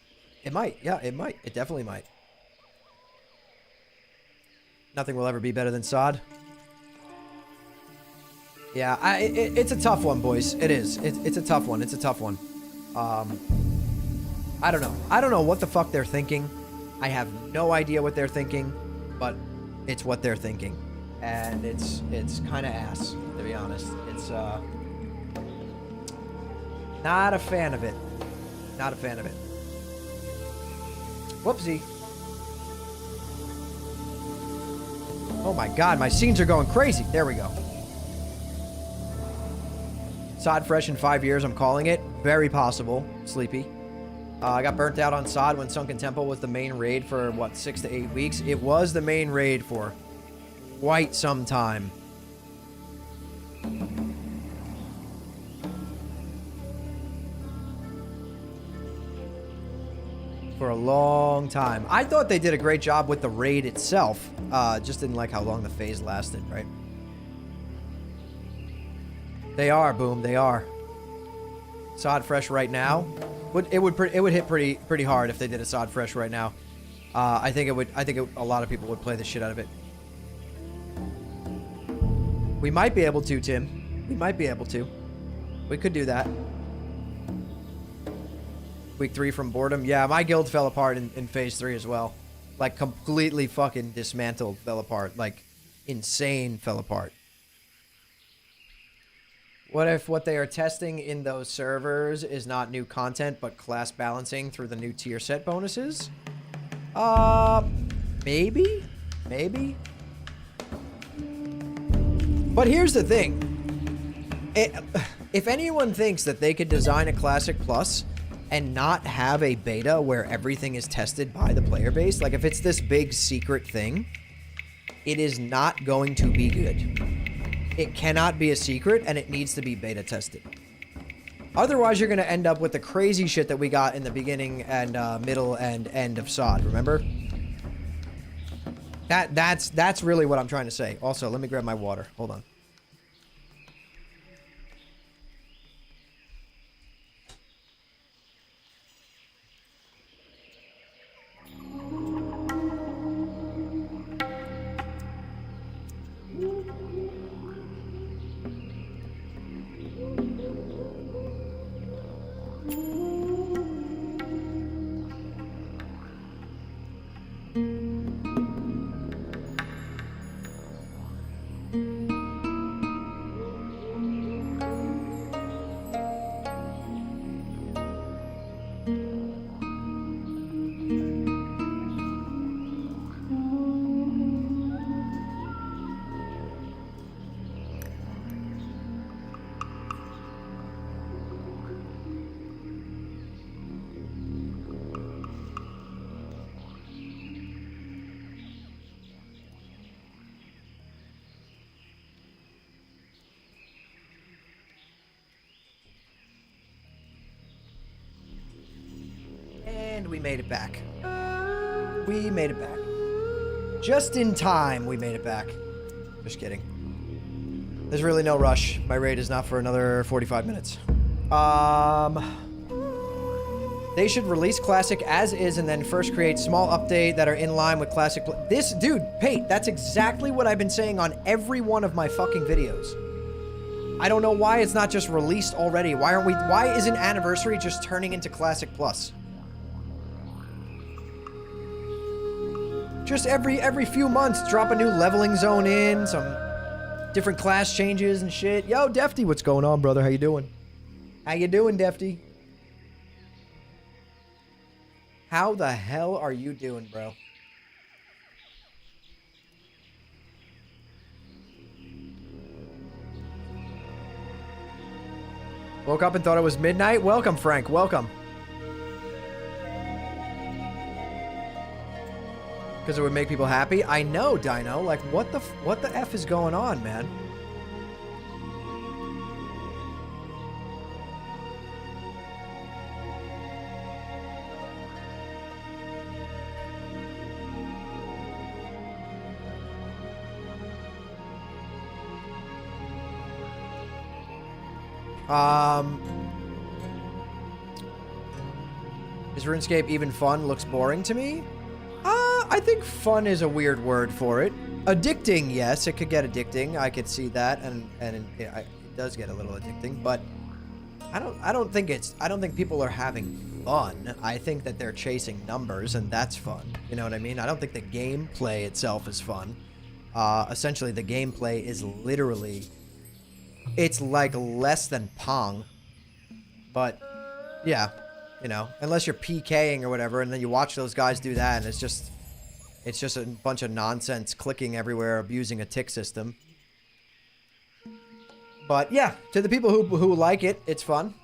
It might. Yeah, it might. It definitely might. Nothing will ever be better than SOD. Yeah, it's a tough one, boys. It is. It's a tough one. It's a tough one. I don't know. I don't know what the fuck they're thinking. I have no idea what they're thinking, but it's what they're thinking. And it's kind of ass, to be honest. It's, not a fan of it. Not a fan of it. Whoopsie. Oh my god, my scenes are going crazy. There we go. Sod fresh in 5 years, I'm calling it. Very possible. Sleepy. I got burnt out on Sod when Sunken Temple was the main raid for, what, 6 to 8 weeks? It was the main raid for quite some time. For a long time. I thought they did a great job with the raid itself. Just didn't like how long the phase lasted, right? They are, Boom. They are. Sod fresh right now. It would hit pretty hard if they did a Sod fresh right now. I think a lot of people would play the shit out of it. We might be able to, Tim. We might be able to. We could do that. Week 3 from boredom. Yeah, my guild fell apart in phase 3 as well. Like, completely fucking dismantled, fell apart. Like, insane fell apart. What if what they are testing in those servers is not new content, but class balancing through the new tier set bonuses? Maybe? Maybe? But here's the thing. If anyone thinks that they could design a Classic Plus and not have a beta where everything is tested by the player base, like if it's this big secret thing, it is not going to be good. It cannot be a secret, and it needs to be beta tested. Otherwise, you're going to end up with the crazy shit that we got in the beginning and middle and end of Sod, remember? That's really what I'm trying to say. Also, let me grab my water. Hold on. And we made it back. We made it back. Just in time, we made it back. Just kidding. There's really no rush. My raid is not for another 45 minutes. They should release Classic as is and then first create small update that are in line with Classic. This, dude, Pate, that's exactly what I've been saying on every one of my fucking videos. I don't know why it's not just released already. Why isn't Anniversary just turning into Classic Plus? Just every few months, drop a new leveling zone in, some different class changes and shit. Yo, Defty, what's going on, brother? How you doing? How you doing, Defty? How the hell are you doing, bro? Woke up and thought it was midnight. Welcome, Frank. Welcome. Because it would make people happy. I know, Dino. Like, what the F is going on, man? Is RuneScape even fun? Looks boring to me. I think fun is a weird word for it. Addicting, yes, it could get addicting. I could see that, and it does get a little addicting. But I don't think people are having fun. I think that they're chasing numbers, and that's fun. You know what I mean? I don't think the gameplay itself is fun. Essentially, the gameplay is literally, it's like less than Pong. But yeah, you know, unless you're PKing or whatever, and then you watch those guys do that, and it's just a bunch of nonsense clicking everywhere, abusing a tick system. But yeah, to the people who like it, it's fun.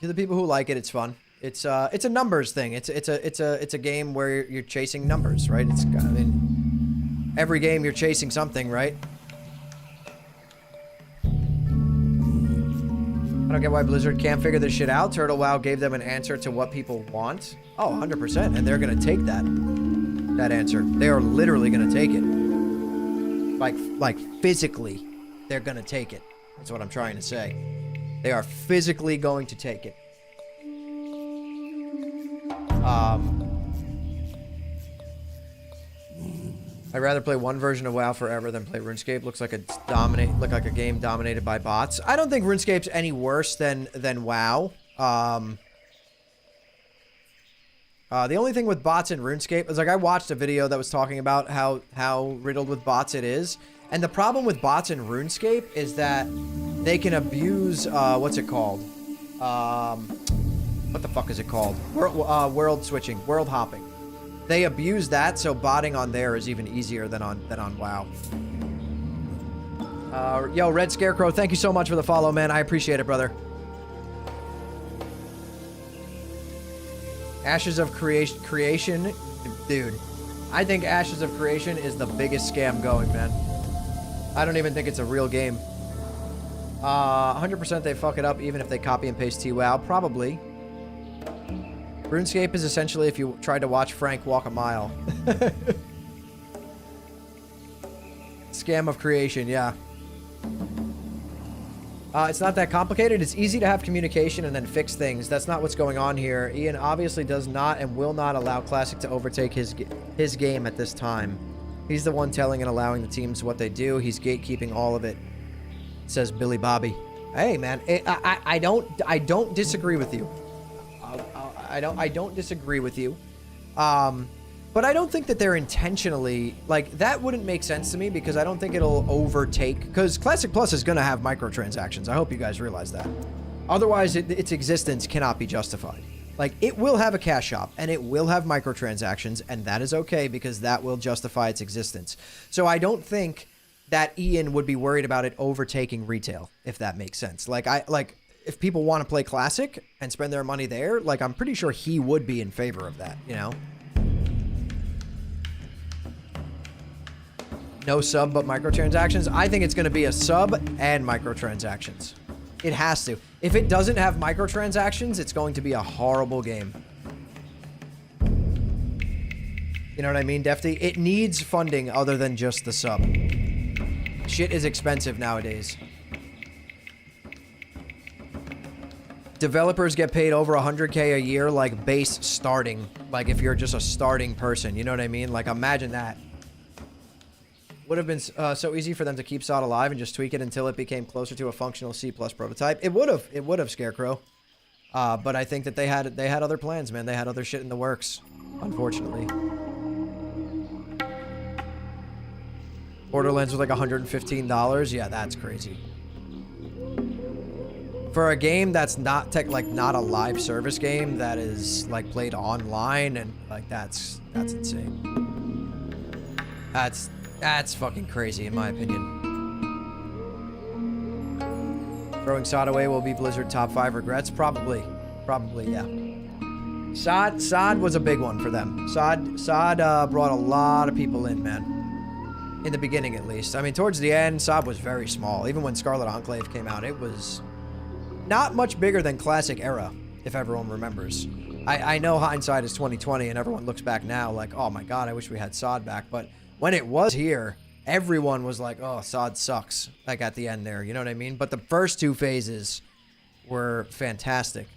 To the people who like it, it's fun. It's a numbers thing. It's a game where you're chasing numbers, right? I mean, every game you're chasing something, right? I don't get why Blizzard can't figure this shit out. Turtle WoW gave them an answer to what people want. Oh, 100%. And they're going to take that answer. They are literally going to take it. Like physically, they're going to take it. That's what I'm trying to say. They are physically going to take it. I'd rather play one version of WoW forever than play RuneScape. Looks like a game dominated by bots. I don't think RuneScape's any worse than WoW. The only thing with bots in RuneScape is, like, I watched a video that was talking about how riddled with bots it is. And the problem with bots in RuneScape is that they can abuse, what's it called? What the fuck is it called? World switching, world hopping. They abuse that, so botting on there is even easier than on WoW. Yo, Red Scarecrow, thank you so much for the follow, man. I appreciate it, brother. Ashes of Creation, dude. I think Ashes of Creation is the biggest scam going, man. I don't even think it's a real game. 100% they fuck it up, even if they copy and paste TWoW. Probably. RuneScape is essentially if you tried to watch Frank walk a mile. Scam of creation, yeah. It's not that complicated. It's easy to have communication and then fix things. That's not what's going on here. Ian obviously does not and will not allow Classic to overtake his game at this time. He's the one telling and allowing the teams what they do. He's gatekeeping all of it, says Billy Bobby. Hey, man, I don't disagree with you. I don't disagree with you. But I don't think that they're intentionally, like, that wouldn't make sense to me because I don't think it'll overtake, because Classic Plus is going to have microtransactions. I hope you guys realize that. Otherwise, its existence cannot be justified. Like, it will have a cash shop and it will have microtransactions, and that is okay because that will justify its existence. So I don't think that Ian would be worried about it overtaking retail, if that makes sense. If people want to play Classic and spend their money there, like, I'm pretty sure he would be in favor of that, you know? No sub but microtransactions. I think it's going to be a sub and microtransactions. It has to. If it doesn't have microtransactions, it's going to be a horrible game. You know what I mean, Defty? It needs funding other than just the sub. Shit is expensive nowadays. Developers get paid over 100K a year, like, base starting. Like, if you're just a starting person, you know what I mean? Like, imagine that. Would have been so easy for them to keep SOD alive and just tweak it until it became closer to a functional C+ prototype. It would have, Scarecrow. But I think that they had other plans, man. They had other shit in the works, unfortunately. Borderlands was like $115. Yeah, that's crazy. For a game that's not not a live service game that is like played online and like that's insane. That's fucking crazy in my opinion. Throwing SOD away will be Blizzard top 5 regrets? Probably, yeah. SOD was a big one for them. SOD brought a lot of people in, man. In the beginning, at least. I mean, towards the end, SOD was very small. Even when Scarlet Enclave came out, it was not much bigger than Classic Era, if everyone remembers. I know hindsight is 2020, and everyone looks back now like, oh my god, I wish we had SOD back. But when it was here, everyone was like, oh, SOD sucks. Like, at the end there, you know what I mean? But the first two phases were fantastic.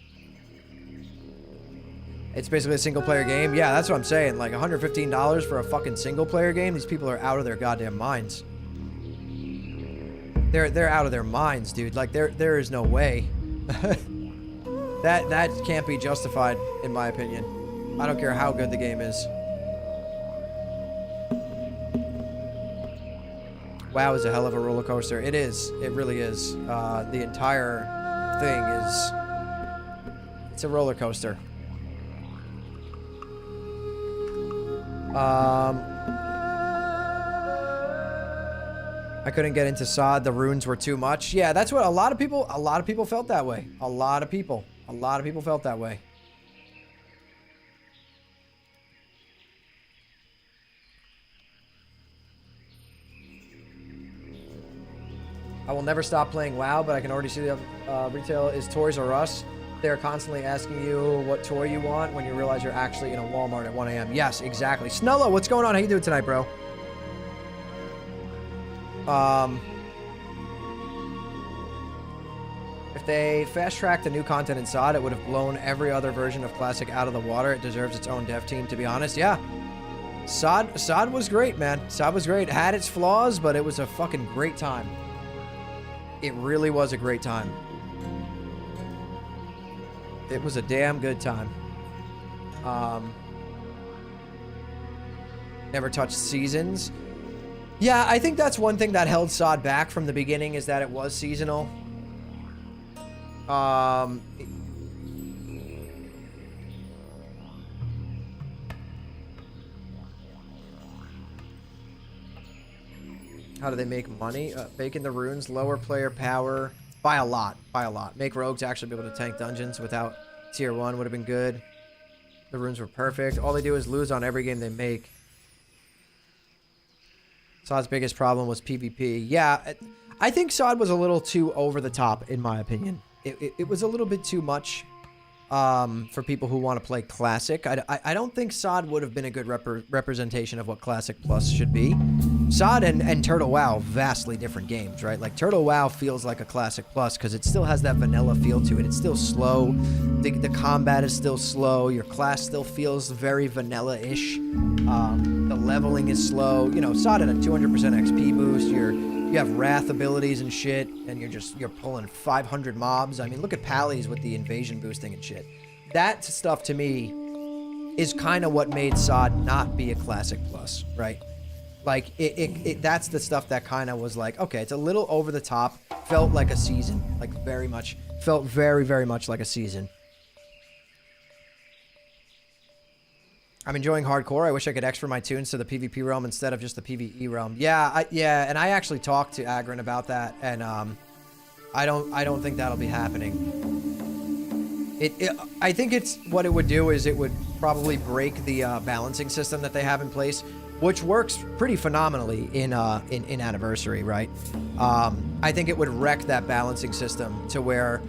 It's basically a single-player game. Yeah, that's what I'm saying. Like, $115 for a fucking single-player game? These people are out of their goddamn minds. They're out of their minds, dude. Like, there is no way. That can't be justified, in my opinion. I don't care how good the game is. WoW is a hell of a roller coaster. It is. It really is. The entire thing It's a roller coaster. I couldn't get into Sod. The runes were too much. Yeah, that's what a lot of people felt that way. A lot of people felt that way. I will never stop playing WoW, but I can already see the retail is Toys R Us. They're constantly asking you what toy you want when you realize you're actually in a Walmart at 1 a.m. Yes, exactly. Snello, what's going on? How you doing tonight, bro? If they fast-tracked the new content in SOD, it would have blown every other version of Classic out of the water. It deserves its own dev team, to be honest. Yeah. SOD was great, man. SOD was great. It had its flaws, but it was a fucking great time. It really was a great time. It was a damn good time. Never touched seasons. Yeah, I think that's one thing that held SOD back from the beginning, is that it was seasonal. How do they make money? Baking the runes, lower player power by a lot. Make rogues actually be able to tank dungeons without tier 1 would have been good. The runes were perfect. All they do is lose on every game they make. SOD's biggest problem was PvP. Yeah, I think SOD was a little too over the top, in my opinion. It was a little bit too much for people who want to play Classic. I don't think SOD would have been a good representation of what Classic Plus should be. SOD and Turtle WoW, vastly different games, right? Like, Turtle WoW feels like a Classic Plus because it still has that vanilla feel to it. It's still slow. The combat is still slow. Your class still feels very vanilla-ish. The leveling is slow. You know, SOD at a 200% XP boost. You have wrath abilities and shit, and you're pulling 500 mobs. I mean, look at Pally's with the invasion boosting and shit. That stuff, to me, is kind of what made SOD not be a Classic Plus, right? Like, that's the stuff that kind of was like, okay, it's a little over the top. Felt like a season. Like, very much. Felt very, very much like a season. I'm enjoying hardcore. I wish I could export my tunes to the PvP realm instead of just the PvE realm. Yeah, and I actually talked to Agron about that, and I don't think that'll be happening. I think it's what it would do is it would probably break the balancing system that they have in place, which works pretty phenomenally in Anniversary, right? I think it would wreck that balancing system to where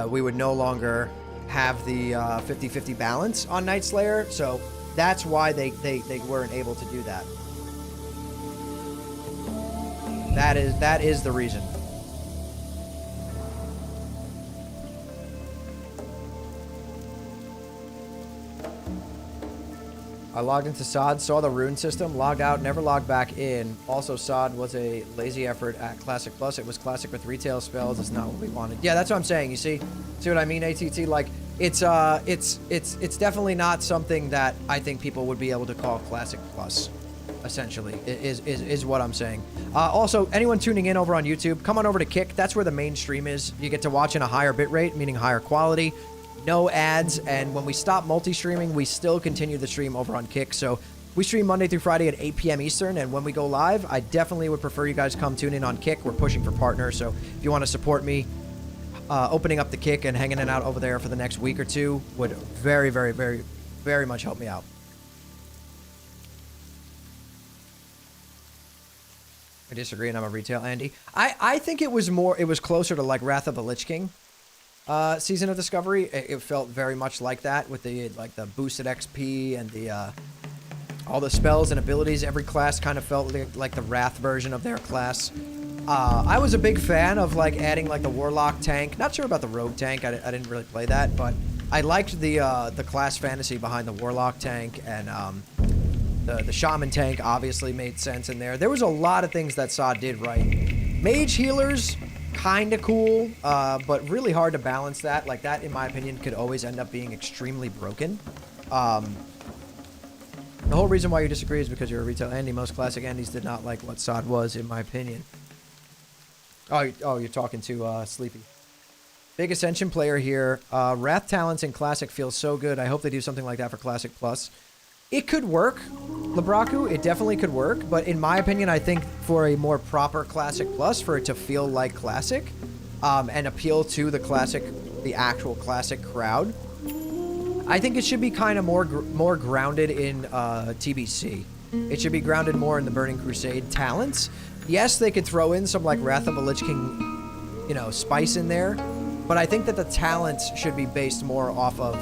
we would no longer have the 50-50 balance on Night Slayer, so that's why they weren't able to do that. That is the reason. I logged into SOD, saw the rune system, logged out, never logged back in. Also, SOD was a lazy effort at Classic Plus. It was Classic with retail spells. It's not what we wanted. Yeah, that's what I'm saying. You see what I mean, ATT? Like, it's definitely not something that I think people would be able to call Classic Plus. Essentially, is what I'm saying. Also, anyone tuning in over on YouTube, come on over to Kick. That's where the main stream is. You get to watch in a higher bitrate, meaning higher quality. No ads, and when we stop multi-streaming, we still continue the stream over on Kick. So we stream Monday through Friday at 8 p.m. Eastern, and when we go live, I definitely would prefer you guys come tune in on Kick. We're pushing for partners, so if you want to support me, opening up the Kick and hanging it out over there for the next week or two would very, very, very, very much help me out. I disagree, and I'm a retail Andy. I think it was closer to like Wrath of the Lich King. Season of Discovery, it felt very much like that with the boosted XP and the all the spells and abilities. Every class kind of felt like the Wrath version of their class. I was a big fan of like adding like the Warlock tank. Not sure about the Rogue tank. I didn't really play that, but I liked the class fantasy behind the Warlock tank, and the Shaman tank obviously made sense in there. There was a lot of things that SOD did right. Mage healers, kind of cool, but really hard to balance that. Like, that, in my opinion, could always end up being extremely broken. The whole reason why you disagree is because you're a retail Andy. Most classic Andys did not like what SOD was, in my opinion. Oh, you're talking to Sleepy. Big Ascension player here. Wrath Talents in Classic feels so good. I hope they do something like that for Classic Plus. It could work, Labraku. It definitely could work. But in my opinion, I think for a more proper Classic Plus, for it to feel like Classic and appeal to the Classic, the actual Classic crowd, I think it should be kind of more grounded in TBC. It should be grounded more in the Burning Crusade talents. Yes, they could throw in some like Wrath of the Lich King, you know, spice in there. But I think that the talents should be based more off of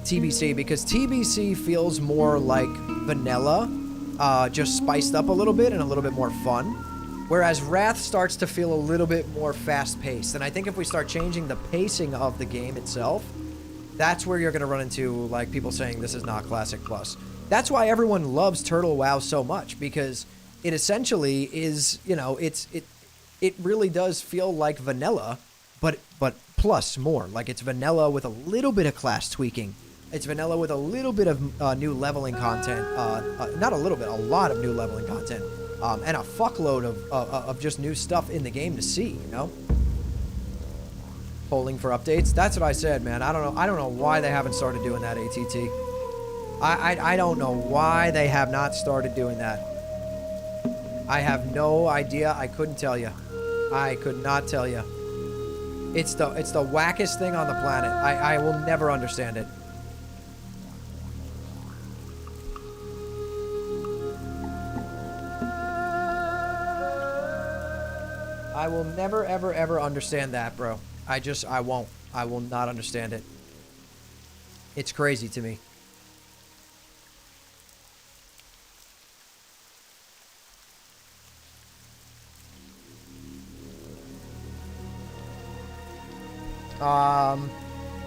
TBC, because TBC feels more like vanilla, just spiced up a little bit and a little bit more fun. Whereas Wrath starts to feel a little bit more fast-paced. And I think if we start changing the pacing of the game itself, that's where you're going to run into like people saying this is not Classic Plus. That's why everyone loves Turtle WoW so much, because it essentially is, you know, it really does feel like vanilla, but plus more. Like it's vanilla with a little bit of class tweaking. It's vanilla with a little bit of new leveling content. Not a little bit, a lot of new leveling content. And a fuckload of just new stuff in the game to see, you know? Polling for updates. That's what I said, man. I don't know why they haven't started doing that, ATT. I don't know why they have not started doing that. I have no idea. I couldn't tell you. I could not tell you. It's the wackest thing on the planet. I will never understand it. I will never, ever, ever understand that, bro. I won't. I will not understand it. It's crazy to me.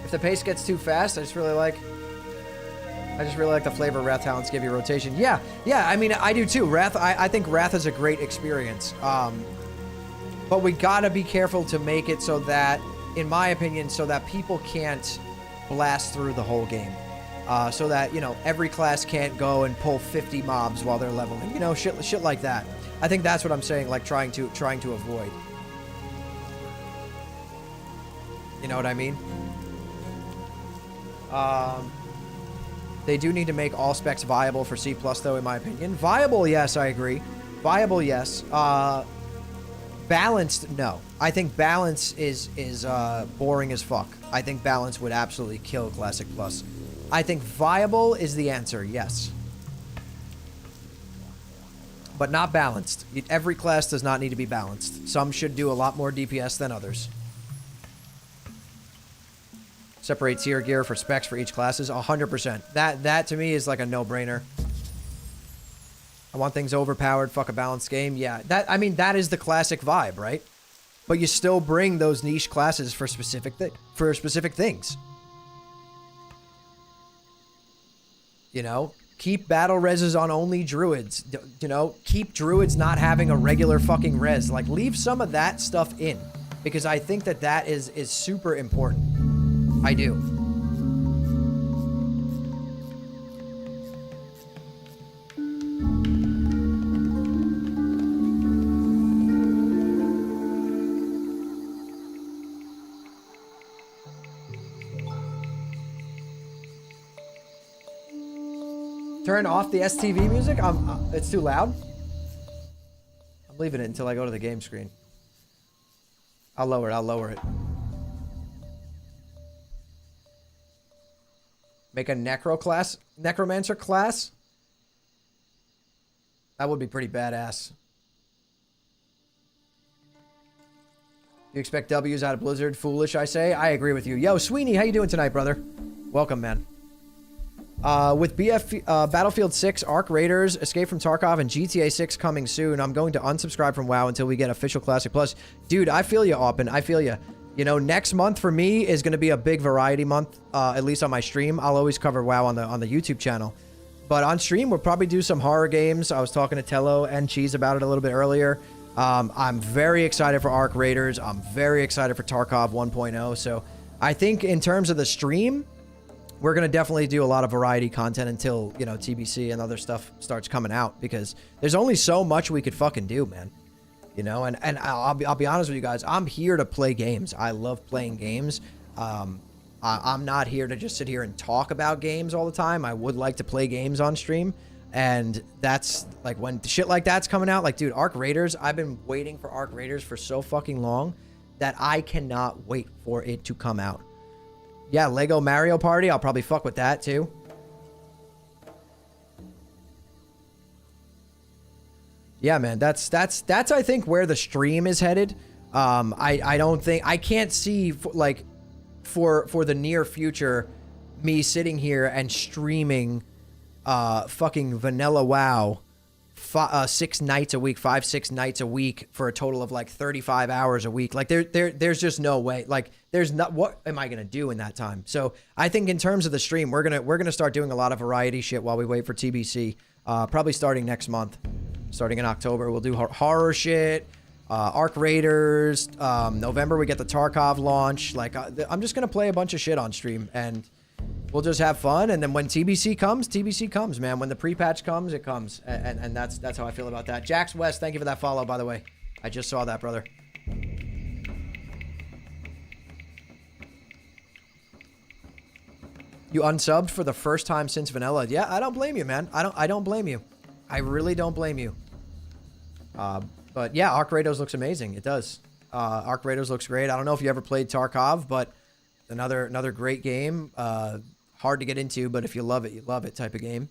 If the pace gets too fast, I just really like the flavor Wrath Talents give you rotation. Yeah, I mean, I do too. Wrath, I think Wrath is a great experience. But we gotta be careful to make it so that, in my opinion, so that people can't blast through the whole game. So that, you know, every class can't go and pull 50 mobs while they're leveling. You know, shit like that. I think that's what I'm saying, like trying to avoid. You know what I mean? They do need to make all specs viable for C+, though, in my opinion. Viable, yes, I agree. Viable, yes. Balanced, no. I think balance is boring as fuck. I think balance would absolutely kill Classic Plus. I think viable is the answer, yes. But not balanced. Every class does not need to be balanced. Some should do a lot more DPS than others. Separate tier gear for specs for each classes, 100%. That to me is like a no-brainer. I want things overpowered, fuck a balanced game. Yeah, that is the classic vibe, right? But you still bring those niche classes for specific things. You know, keep battle reses on only druids. You know, keep druids not having a regular fucking res. Like, leave some of that stuff in, because I think that is super important. I do. Turn off the STV music? It's too loud? I'm leaving it until I go to the game screen. I'll lower it. Make a necromancer class? That would be pretty badass. You expect W's out of Blizzard? Foolish, I say. I agree with you. Yo, Sweeney, how you doing tonight, brother? Welcome, man. With Battlefield 6, Arc Raiders, Escape from Tarkov, and GTA 6 coming soon, I'm going to unsubscribe from WoW until we get official Classic Plus. Dude, I feel you, Oppen. I feel you. You know, next month for me is going to be a big variety month, at least on my stream. I'll always cover WoW on the YouTube channel. But on stream, we'll probably do some horror games. I was talking to Tello and Cheese about it a little bit earlier. I'm very excited for Arc Raiders. I'm very excited for Tarkov 1.0. So I think in terms of the stream, we're going to definitely do a lot of variety content until, you know, TBC and other stuff starts coming out, because there's only so much we could fucking do, man. You know, and I'll be honest with you guys. I'm here to play games. I love playing games. I'm not here to just sit here and talk about games all the time. I would like to play games on stream. And that's like when shit like that's coming out. Like, dude, Arc Raiders, I've been waiting for Arc Raiders for so fucking long that I cannot wait for it to come out. Yeah, Lego Mario Party, I'll probably fuck with that too. Yeah, man, that's I think where the stream is headed. I don't think I can't see like for the near future me sitting here and streaming fucking vanilla WoW 6 nights a week, 5-6 nights a week for a total of like 35 hours a week. Like there's just no way. Like there's not, what am I gonna do in that time? So I think in terms of the stream, we're gonna start doing a lot of variety shit while we wait for TBC. Probably starting next month. Starting in October, we'll do horror shit, Arc Raiders. November, we get the Tarkov launch. Like, I'm just going to play a bunch of shit on stream, and we'll just have fun. And then when TBC comes, man. When the pre-patch comes, it comes. And that's how I feel about that. Jax West, thank you for that follow, by the way. I just saw that, brother. You unsubbed for the first time since vanilla. Yeah, I don't blame you, man. I don't blame you. I really don't blame you. But yeah, Arc Raiders looks amazing. It does. Arc Raiders looks great. I don't know if you ever played Tarkov, but another great game. Hard to get into, but if you love it type of game.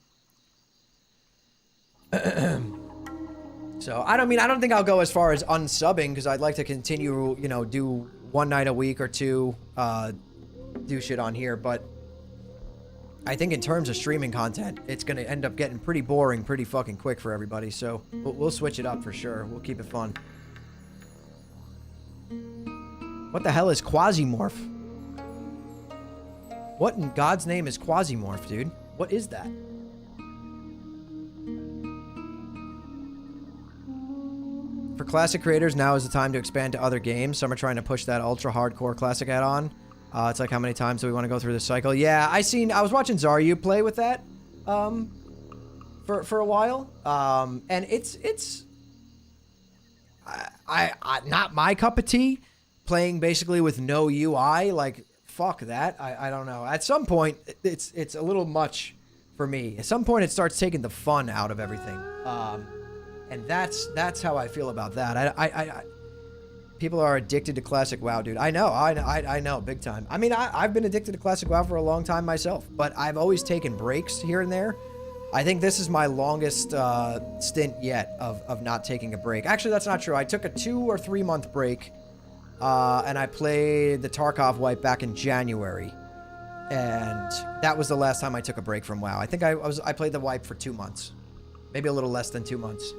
So I don't think I'll go as far as unsubbing, because I'd like to continue, you know, do 1 night a week or 2, do shit on here, but I think in terms of streaming content, it's going to end up getting pretty boring pretty fucking quick for everybody. So we'll switch it up for sure. We'll keep it fun. What the hell is Quasimorph? What in God's name is Quasimorph, dude? What is that? For classic creators, now is the time to expand to other games. Some are trying to push that ultra hardcore classic add-on. It's like, how many times do we want to go through this cycle? Yeah, I was watching Zaryu play with that, for a while. And it's not my cup of tea, playing basically with no UI. Like, fuck that. I don't know. At some point, it's a little much for me. At some point, it starts taking the fun out of everything. And that's how I feel about that. People are addicted to classic WoW, dude. I know, big time. I mean, I've been addicted to classic WoW for a long time myself, but I've always taken breaks here and there. I think this is my longest stint yet of not taking a break. Actually, that's not true. I took a 2 or 3 month break, and I played the Tarkov wipe back in January, and that was the last time I took a break from WoW. I think I played the wipe for 2 months, maybe a little less than 2 months.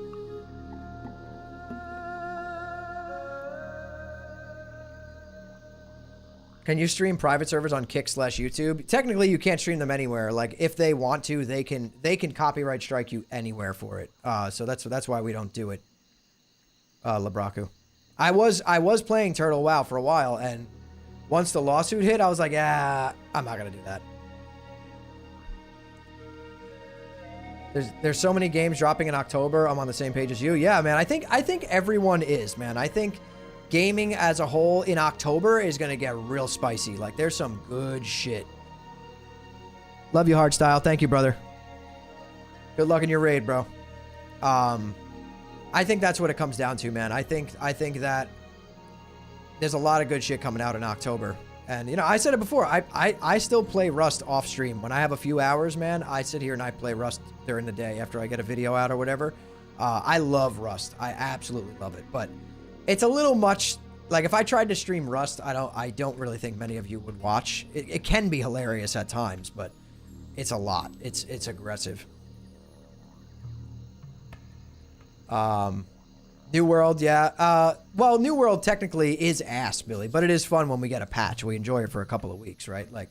Can you stream private servers on Kick/YouTube? Technically, you can't stream them anywhere. Like, if they want to, they can copyright strike you anywhere for it. So that's why we don't do it. Labraku. I was playing Turtle WoW for a while, and once the lawsuit hit, I was like, I'm not gonna do that. There's so many games dropping in October. I'm on the same page as you. Yeah, man. I think everyone is, man. I think gaming as a whole in October is going to get real spicy. Like, there's some good shit. Love you, Hardstyle. Thank you, brother. Good luck in your raid, bro. I think that's what it comes down to, man. I think that there's a lot of good shit coming out in October. And, you know, I said it before. I still play Rust off stream. When I have a few hours, man, I sit here and I play Rust during the day after I get a video out or whatever. I love Rust. I absolutely love it. But it's a little much. Like, if I tried to stream Rust, I don't really think many of you would watch. It can be hilarious at times, but it's a lot. It's aggressive. New World, yeah. Well, New World technically is ass, Billy, but it is fun when we get a patch. We enjoy it for a couple of weeks, right? Like,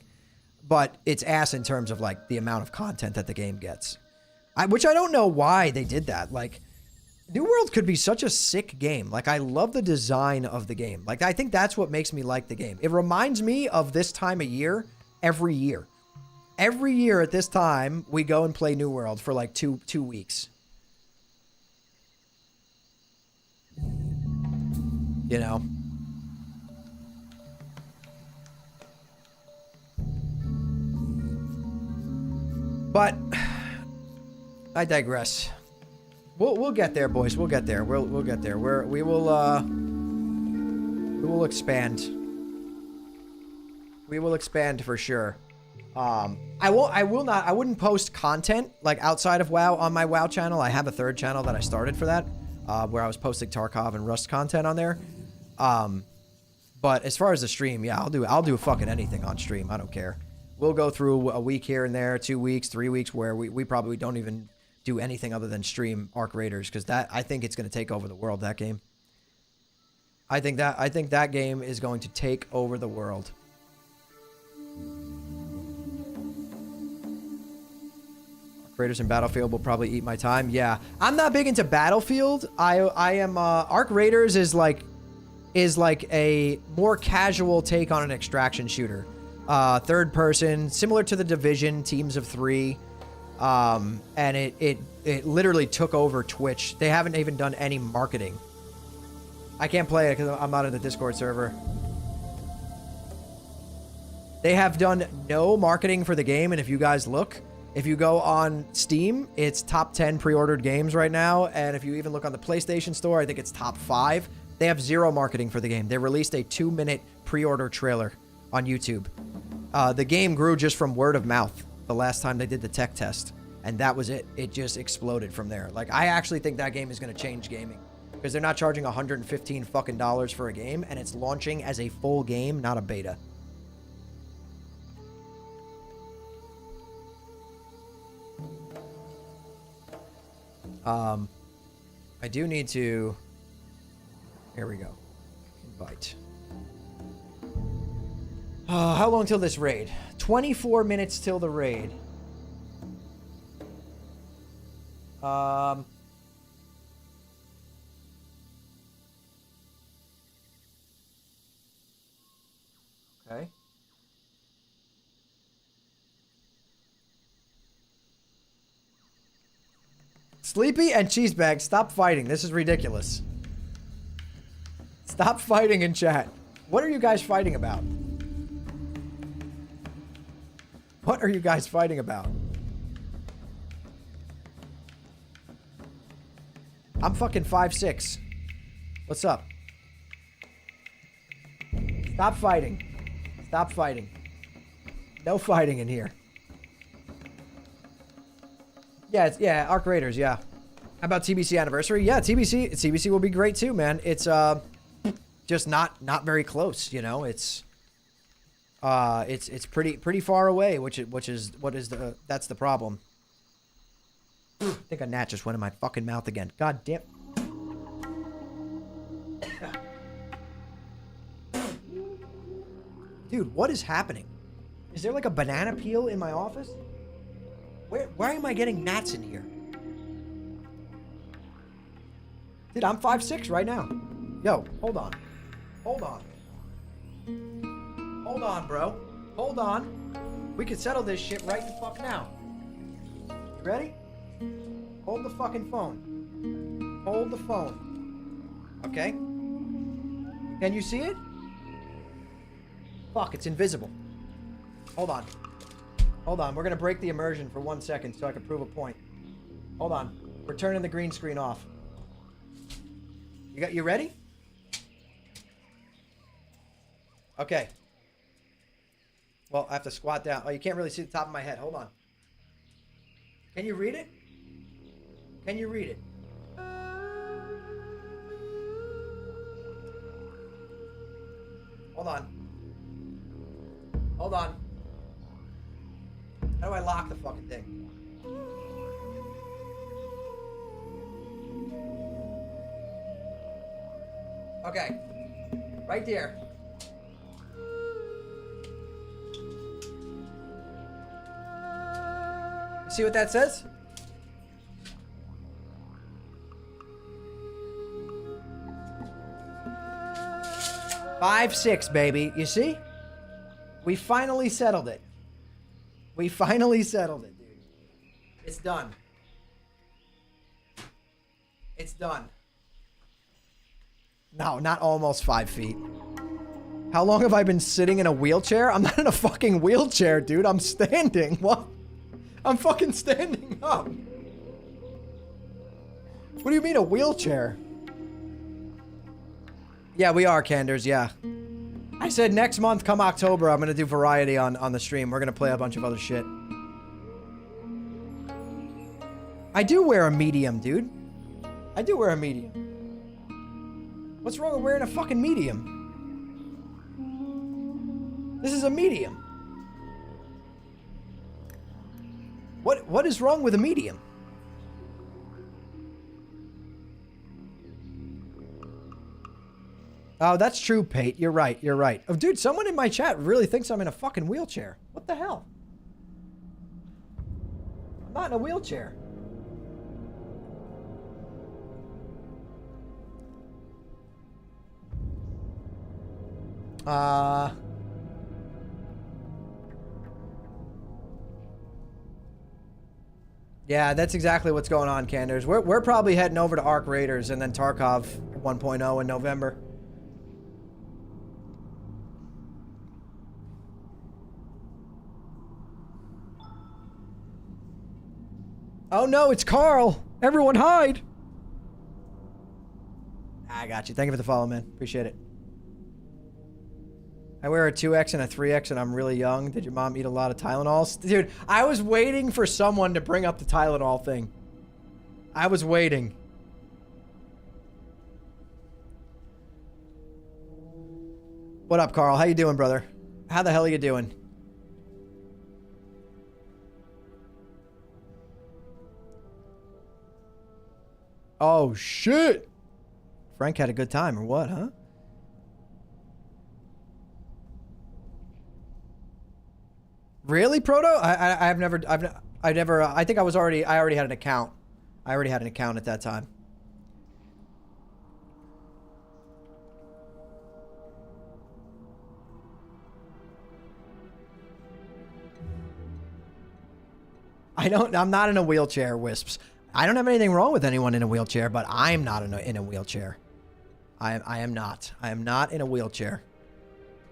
but it's ass in terms of like the amount of content that the game gets. Which I don't know why they did that. Like, New World could be such a sick game. Like, I love the design of the game. Like, I think that's what makes me like the game. It reminds me of this time of year every year. Every year at this time, we go and play New World for like two weeks. You know? But I digress. We'll get there, boys. We'll get there. We'll get there. We will expand. We will expand for sure. I wouldn't post content like outside of WoW on my WoW channel. I have a third channel that I started for that, where I was posting Tarkov and Rust content on there. But as far as the stream, yeah, I'll do fucking anything on stream. I don't care. We'll go through a week here and there, 2 weeks, 3 weeks, where we probably don't even do anything other than stream Arc Raiders, because I think it's going to take over the world, that game. I think that game is going to take over the world. Arc Raiders and Battlefield will probably eat my time. Yeah, I'm not big into Battlefield. I am Arc Raiders is like a more casual take on an extraction shooter. Third person, similar to The Division, teams of 3. And it literally took over Twitch. They haven't even done any marketing. I can't play it because I'm not in the Discord server. They have done no marketing for the game, and if you guys look, if you go on Steam, it's top 10 pre-ordered games right now, and if you even look on the PlayStation Store, I think it's top 5. They have zero marketing for the game. They released a 2-minute pre-order trailer on YouTube. The game grew just from word of mouth the last time they did the tech test, and that was it. It just exploded from there. Like, I actually think that game is going to change gaming, because they're not charging $115 fucking dollars for a game, and it's launching as a full game, not a beta. I do need to... Here we go. Invite. How long till this raid? 24 minutes till the raid. Okay. Sleepy and Cheesebag, stop fighting. This is ridiculous. Stop fighting in chat. What are you guys fighting about? What are you guys fighting about? I'm fucking 5'6". What's up? Stop fighting. Stop fighting. No fighting in here. Yeah, Arc Raiders, yeah. How about TBC Anniversary? Yeah, TBC will be great too, man. It's just not very close, you know. It's pretty far away, that's the problem. I think a gnat just went in my fucking mouth again. God damn. Dude, what is happening? Is there like a banana peel in my office? Why am I getting gnats in here? Dude, I'm 5'6" right now. Yo, hold on. Hold on. Hold on, bro. Hold on. We can settle this shit right the fuck now. You ready? Hold the fucking phone. Hold the phone. Okay? Can you see it? Fuck, it's invisible. Hold on. Hold on. We're gonna break the immersion for 1 second so I can prove a point. Hold on. We're turning the green screen off. You ready? Okay. Well, I have to squat down. Oh, you can't really see the top of my head. Hold on. Can you read it? Can you read it? Hold on. Hold on. How do I lock the fucking thing? Okay. Right there. See what that says? Five, 6, baby. You see? We finally settled it. We finally settled it, dude. It's done. It's done. No, not almost 5 feet. How long have I been sitting in a wheelchair? I'm not in a fucking wheelchair, dude. I'm standing. What? I'm fucking standing up. What do you mean a wheelchair? Yeah, we are, Canders, yeah. I said next month, come October, I'm going to do variety on the stream. We're going to play a bunch of other shit. I do wear a medium, dude. I do wear a medium. What's wrong with wearing a fucking medium? This is a medium. What is wrong with a medium? Oh, that's true, Pate. You're right. You're right. Oh, dude, someone in my chat really thinks I'm in a fucking wheelchair. What the hell? I'm not in a wheelchair. Yeah, that's exactly what's going on, Canders. We're probably heading over to Arc Raiders and then Tarkov 1.0 in November. Oh no, it's Carl! Everyone hide! I got you. Thank you for the follow, man. Appreciate it. I wear a 2X and a 3X and I'm really young. Did your mom eat a lot of Tylenols? Dude, I was waiting for someone to bring up the Tylenol thing. I was waiting. What up, Carl? How you doing, brother? How the hell are you doing? Oh, shit! Frank had a good time or what, huh? Really, Proto? I think I already had an account. I already had an account at that time. I'm not in a wheelchair, Wisps. I don't have anything wrong with anyone in a wheelchair, but I'm not in a wheelchair. I am not. I am not in a wheelchair.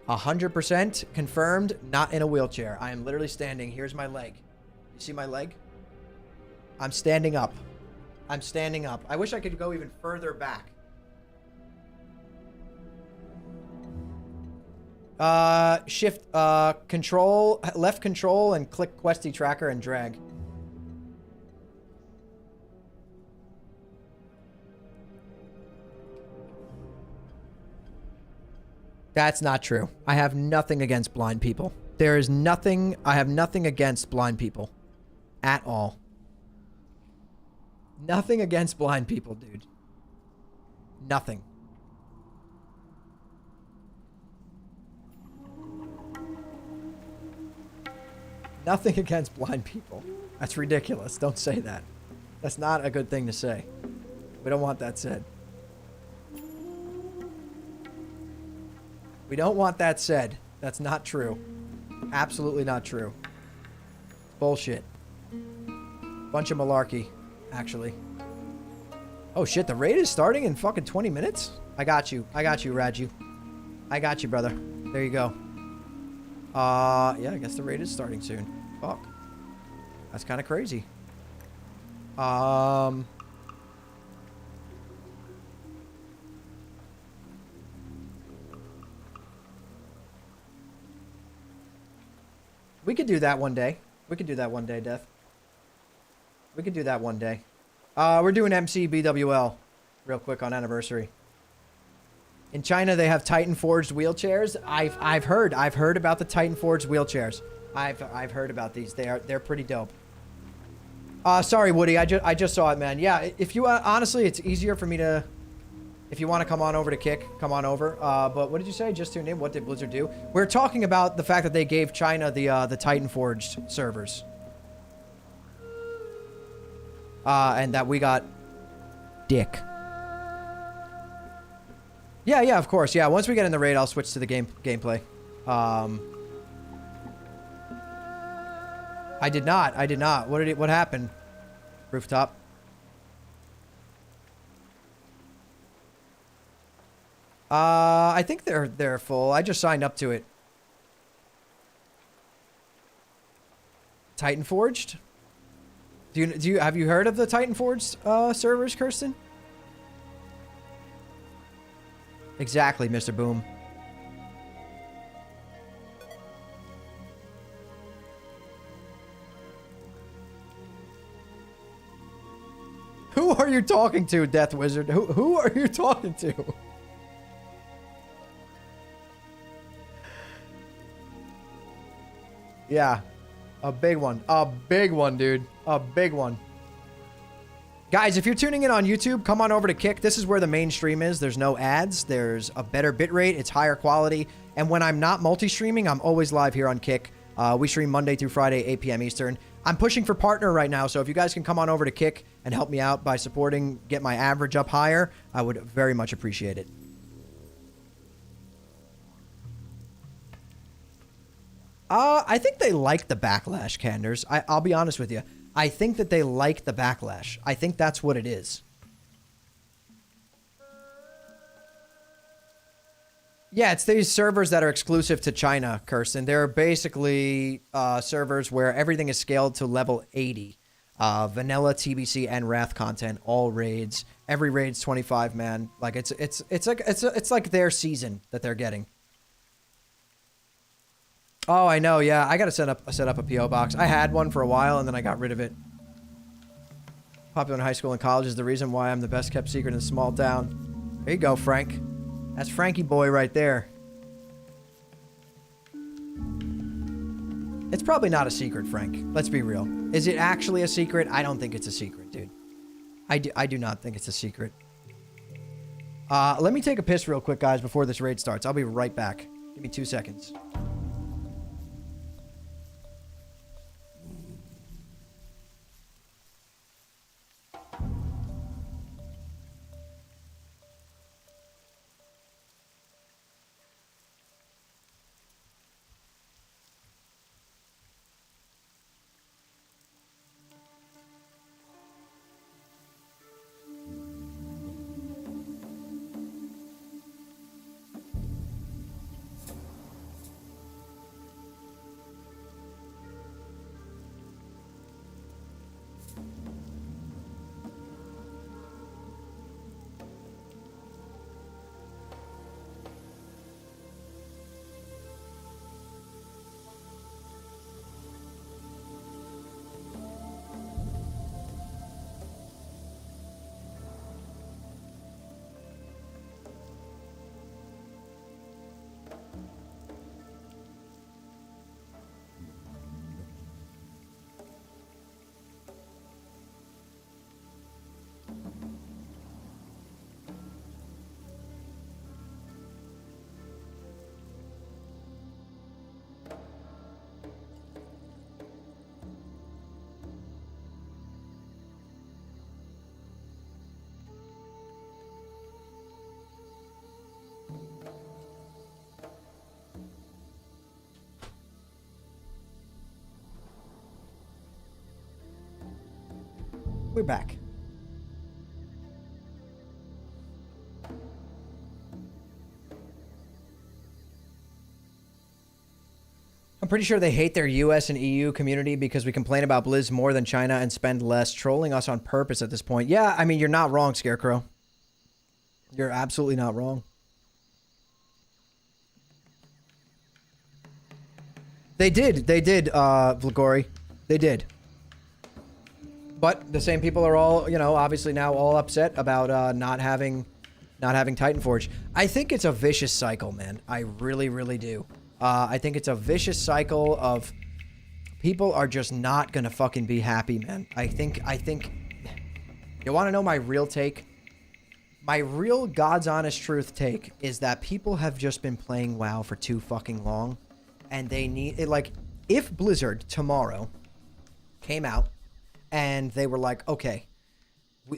100% confirmed, not in a wheelchair. I am literally standing. Here's my leg. You see my leg? I'm standing up. I'm standing up. I wish I could go even further back. Shift, control, left control, and click Questy Tracker and drag. That's not true. I have nothing against blind people. There is nothing, I have nothing against blind people. At all. Nothing against blind people, dude. Nothing. Nothing against blind people. That's ridiculous. Don't say that. That's not a good thing to say. We don't want that said. We don't want that said. That's not true. Absolutely not true. Bullshit. Bunch of malarkey, actually. Oh shit, the raid is starting in fucking 20 minutes? I got you. I got you, Raju. I got you, brother. There you go. Yeah, I guess the raid is starting soon. Fuck. That's kind of crazy. We could do that one day. We could do that one day, Death. We could do that one day. We're doing MCBWL real quick on anniversary. In China, they have Titan forged wheelchairs. I've heard about the Titan forged wheelchairs. I've heard about these. They're pretty dope. Sorry, Woody. I just saw it, man. Yeah, if you honestly, it's easier for me to. If you want to come on over to Kick, come on over. But what did you say? Just tune in. What did Blizzard do? We're talking about the fact that they gave China the Titan forged servers. And that we got dick. Yeah, of course. Yeah, once we get in the raid, I'll switch to the gameplay. I did not. What happened? Rooftop. I think they're full. I just signed up to it. Titan Forged? Have you heard of the Titan Forged servers, Kirsten? Exactly, Mr. Boom. Who are you talking to, Death Wizard? Who are you talking to? Yeah. A big one. A big one, dude. A big one. Guys, if you're tuning in on YouTube, come on over to Kick. This is where the main stream is. There's no ads. There's a better bitrate. It's higher quality. And when I'm not multi-streaming, I'm always live here on Kick. We stream Monday through Friday, 8 p.m. Eastern. I'm pushing for partner right now, so if you guys can come on over to Kick and help me out by supporting, get my average up higher, I would very much appreciate it. I think they like the backlash, Canders. I'll be honest with you. I think that they like the backlash. I think that's what it is. Yeah, it's these servers that are exclusive to China, Kirsten. They're basically servers where everything is scaled to level 80. Vanilla, TBC, and Wrath content, all raids. Every raid's 25 man. Like it's like their season that they're getting. Oh, I know. Yeah, I gotta set up a PO box. I had one for a while and then I got rid of it. Popular in high school and college is the reason why I'm the best kept secret in a small town. There you go, Frank. That's Frankie boy right there. It's probably not a secret, Frank. Let's be real. Is it actually a secret? I don't think it's a secret, dude. I do not think it's a secret. Let me take a piss real quick, guys, before this raid starts. I'll be right back. Give me 2 seconds. We're back. I'm pretty sure they hate their US and EU community because we complain about Blizz more than China and spend less, trolling us on purpose at this point. Yeah, I mean, you're not wrong, Scarecrow. You're absolutely not wrong. They did, Vlagori. They did. But the same people are all, you know, obviously now all upset about not having Titanforge. I think it's a vicious cycle, man. I really, really do. I think it's a vicious cycle of people are just not gonna fucking be happy, man. I think you want to know my real take? My real God's honest truth take is that people have just been playing WoW for too fucking long, and they need it. Like, if Blizzard tomorrow came out and they were like, okay,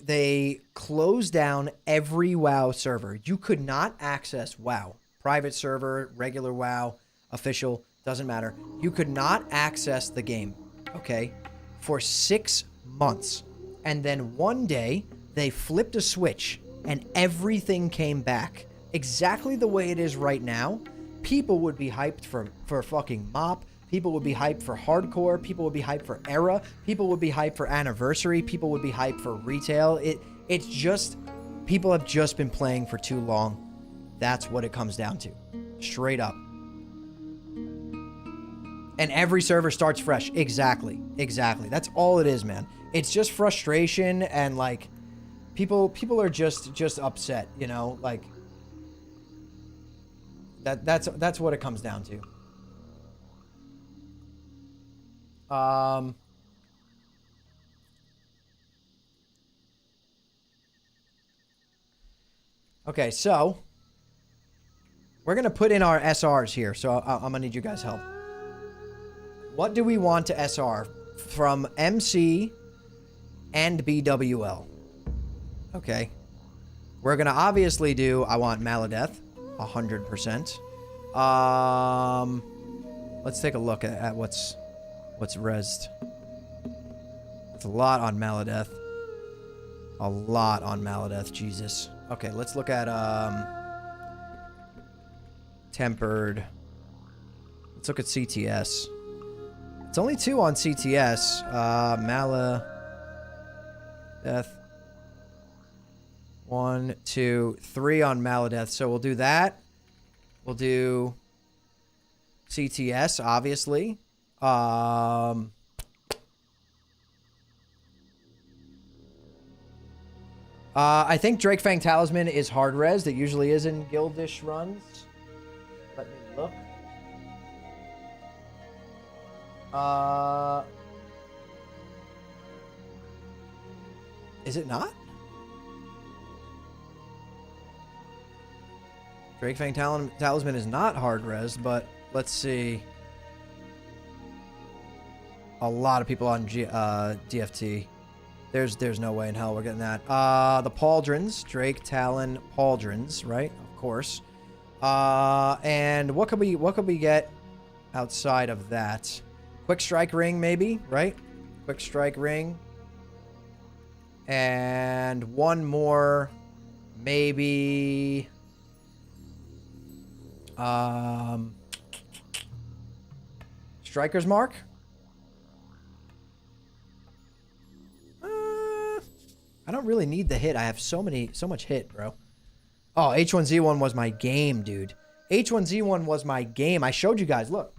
they closed down every WoW server. You could not access WoW. Private server, regular WoW, official, doesn't matter. You could not access the game, okay, for 6 months. And then one day, they flipped a switch and everything came back exactly the way it is right now, people would be hyped for fucking Mop. People would be hyped for Hardcore. People would be hyped for Era. People would be hyped for Anniversary. People would be hyped for Retail. It's just, people have just been playing for too long. That's what it comes down to. Straight up. And every server starts fresh. Exactly. Exactly. That's all it is, man. It's just frustration and like people are just upset, you know, like that's what it comes down to. Okay, so we're going to put in our SRs here. So I'm going to need you guys' help. What do we want to SR from MC and BWL? Okay. We're going to obviously do, I want Maladeth, 100%. Let's take a look at what's rezzed. It's a lot on Maladeth. A lot on Maladeth, Jesus. Okay, let's look at Tempered. Let's look at CTS. It's only 2 on CTS. Maladeth. 1, 2, 3 on Maladeth. So we'll do that. We'll do CTS, obviously. I think Drake Fang Talisman is hard res. That usually is in Guildish runs. Let me look. Is it not? Drake Fang Talisman is not hard res, but let's see. A lot of people on DFT. There's no way in hell we're getting that. The Pauldrons, Drake, Talon, Pauldrons, right? Of course. And what could we get outside of that? Quick Strike Ring, maybe, right? Quick Strike Ring. And one more, maybe. Striker's Mark. I don't really need the hit. I have so much hit, bro. Oh, H1Z1 was my game, dude. H1Z1 was my game. I showed you guys. Look.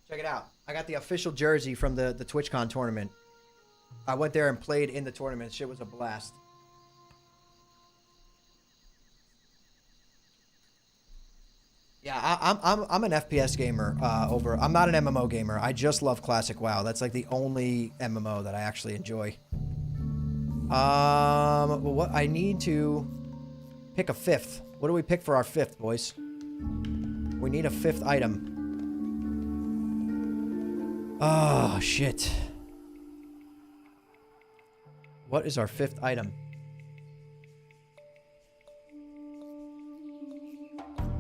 Check it out. I got the official jersey from the TwitchCon tournament. I went there and played in the tournament. Shit was a blast. Yeah, I'm an FPS gamer. I'm not an MMO gamer. I just love classic WoW. That's like the only MMO that I actually enjoy. Well, what I need to pick a 5th. What do we pick for our 5th, boys? We need a 5th item. Oh shit. What is our 5th item?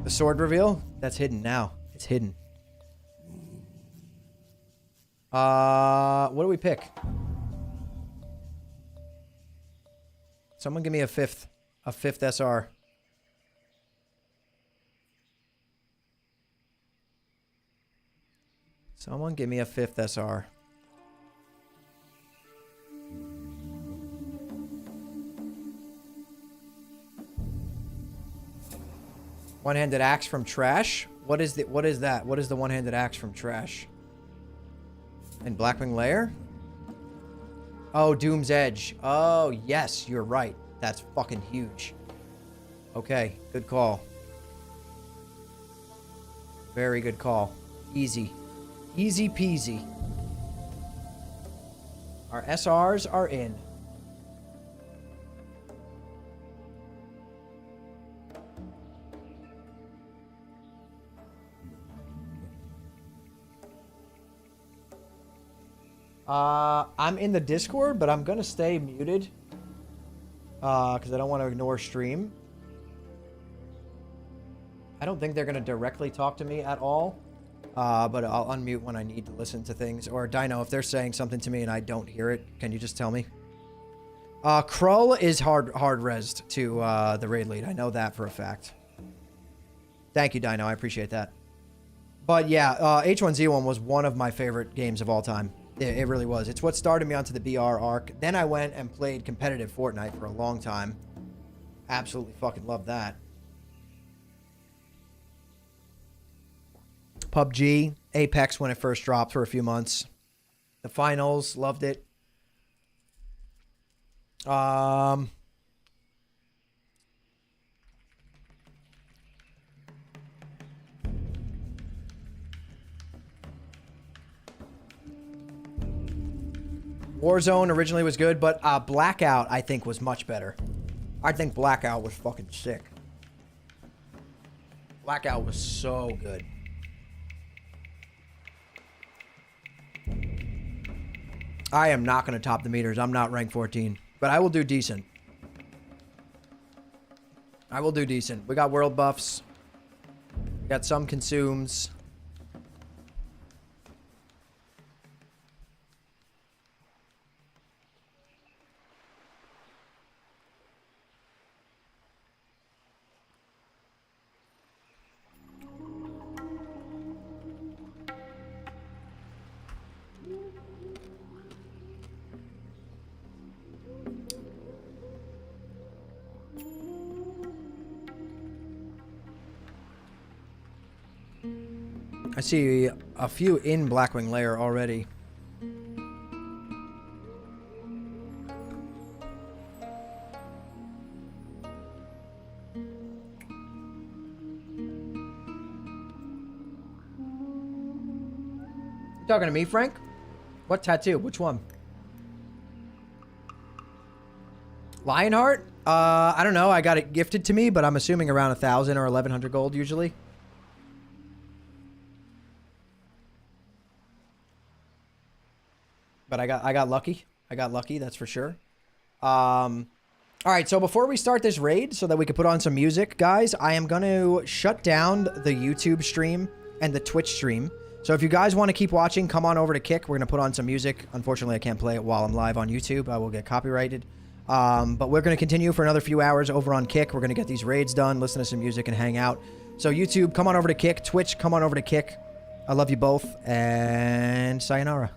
The sword reveal? That's hidden now. It's hidden. What do we pick? Someone give me a 5th. A 5th SR. Someone give me a 5th SR. One-handed axe from trash. What is that? What is the one-handed axe from trash? And Blackwing Lair? Oh, Doom's Edge. Oh, yes, you're right. That's fucking huge. Okay, good call. Very good call. Easy. Easy peasy. Our SRs are in. I'm in the Discord, but I'm gonna stay muted because I don't want to ignore stream. I don't think they're gonna directly talk to me at all, but I'll unmute when I need to listen to things. Or Dino, if they're saying something to me and I don't hear it, can you just tell me? Krull is hard rezzed to the raid lead. I know that for a fact. Thank you, Dino. I appreciate that. But yeah, H1Z1 was one of my favorite games of all time. It really was. It's what started me onto the BR arc. Then I went and played competitive Fortnite for a long time. Absolutely fucking loved that. PUBG, Apex when it first dropped for a few months. The finals, loved it. Warzone originally was good, but Blackout, I think, was much better. I think Blackout was fucking sick. Blackout was so good. I am not going to top the meters. I'm not rank 14, but I will do decent. I will do decent. We got world buffs. We got some consumes. I see a few in Blackwing Lair already. You talking to me, Frank? What tattoo? Which one? Lionheart? I don't know. I got it gifted to me, but I'm assuming around 1,000 or 1,100 gold usually. But I got lucky. I got lucky, that's for sure. All right, so before we start this raid, so that we can put on some music, guys, I am going to shut down the YouTube stream and the Twitch stream. So if you guys want to keep watching, come on over to Kick. We're going to put on some music. Unfortunately, I can't play it while I'm live on YouTube. I will get copyrighted. But we're going to continue for another few hours over on Kick. We're going to get these raids done, listen to some music, and hang out. So YouTube, come on over to Kick. Twitch, come on over to Kick. I love you both, and sayonara.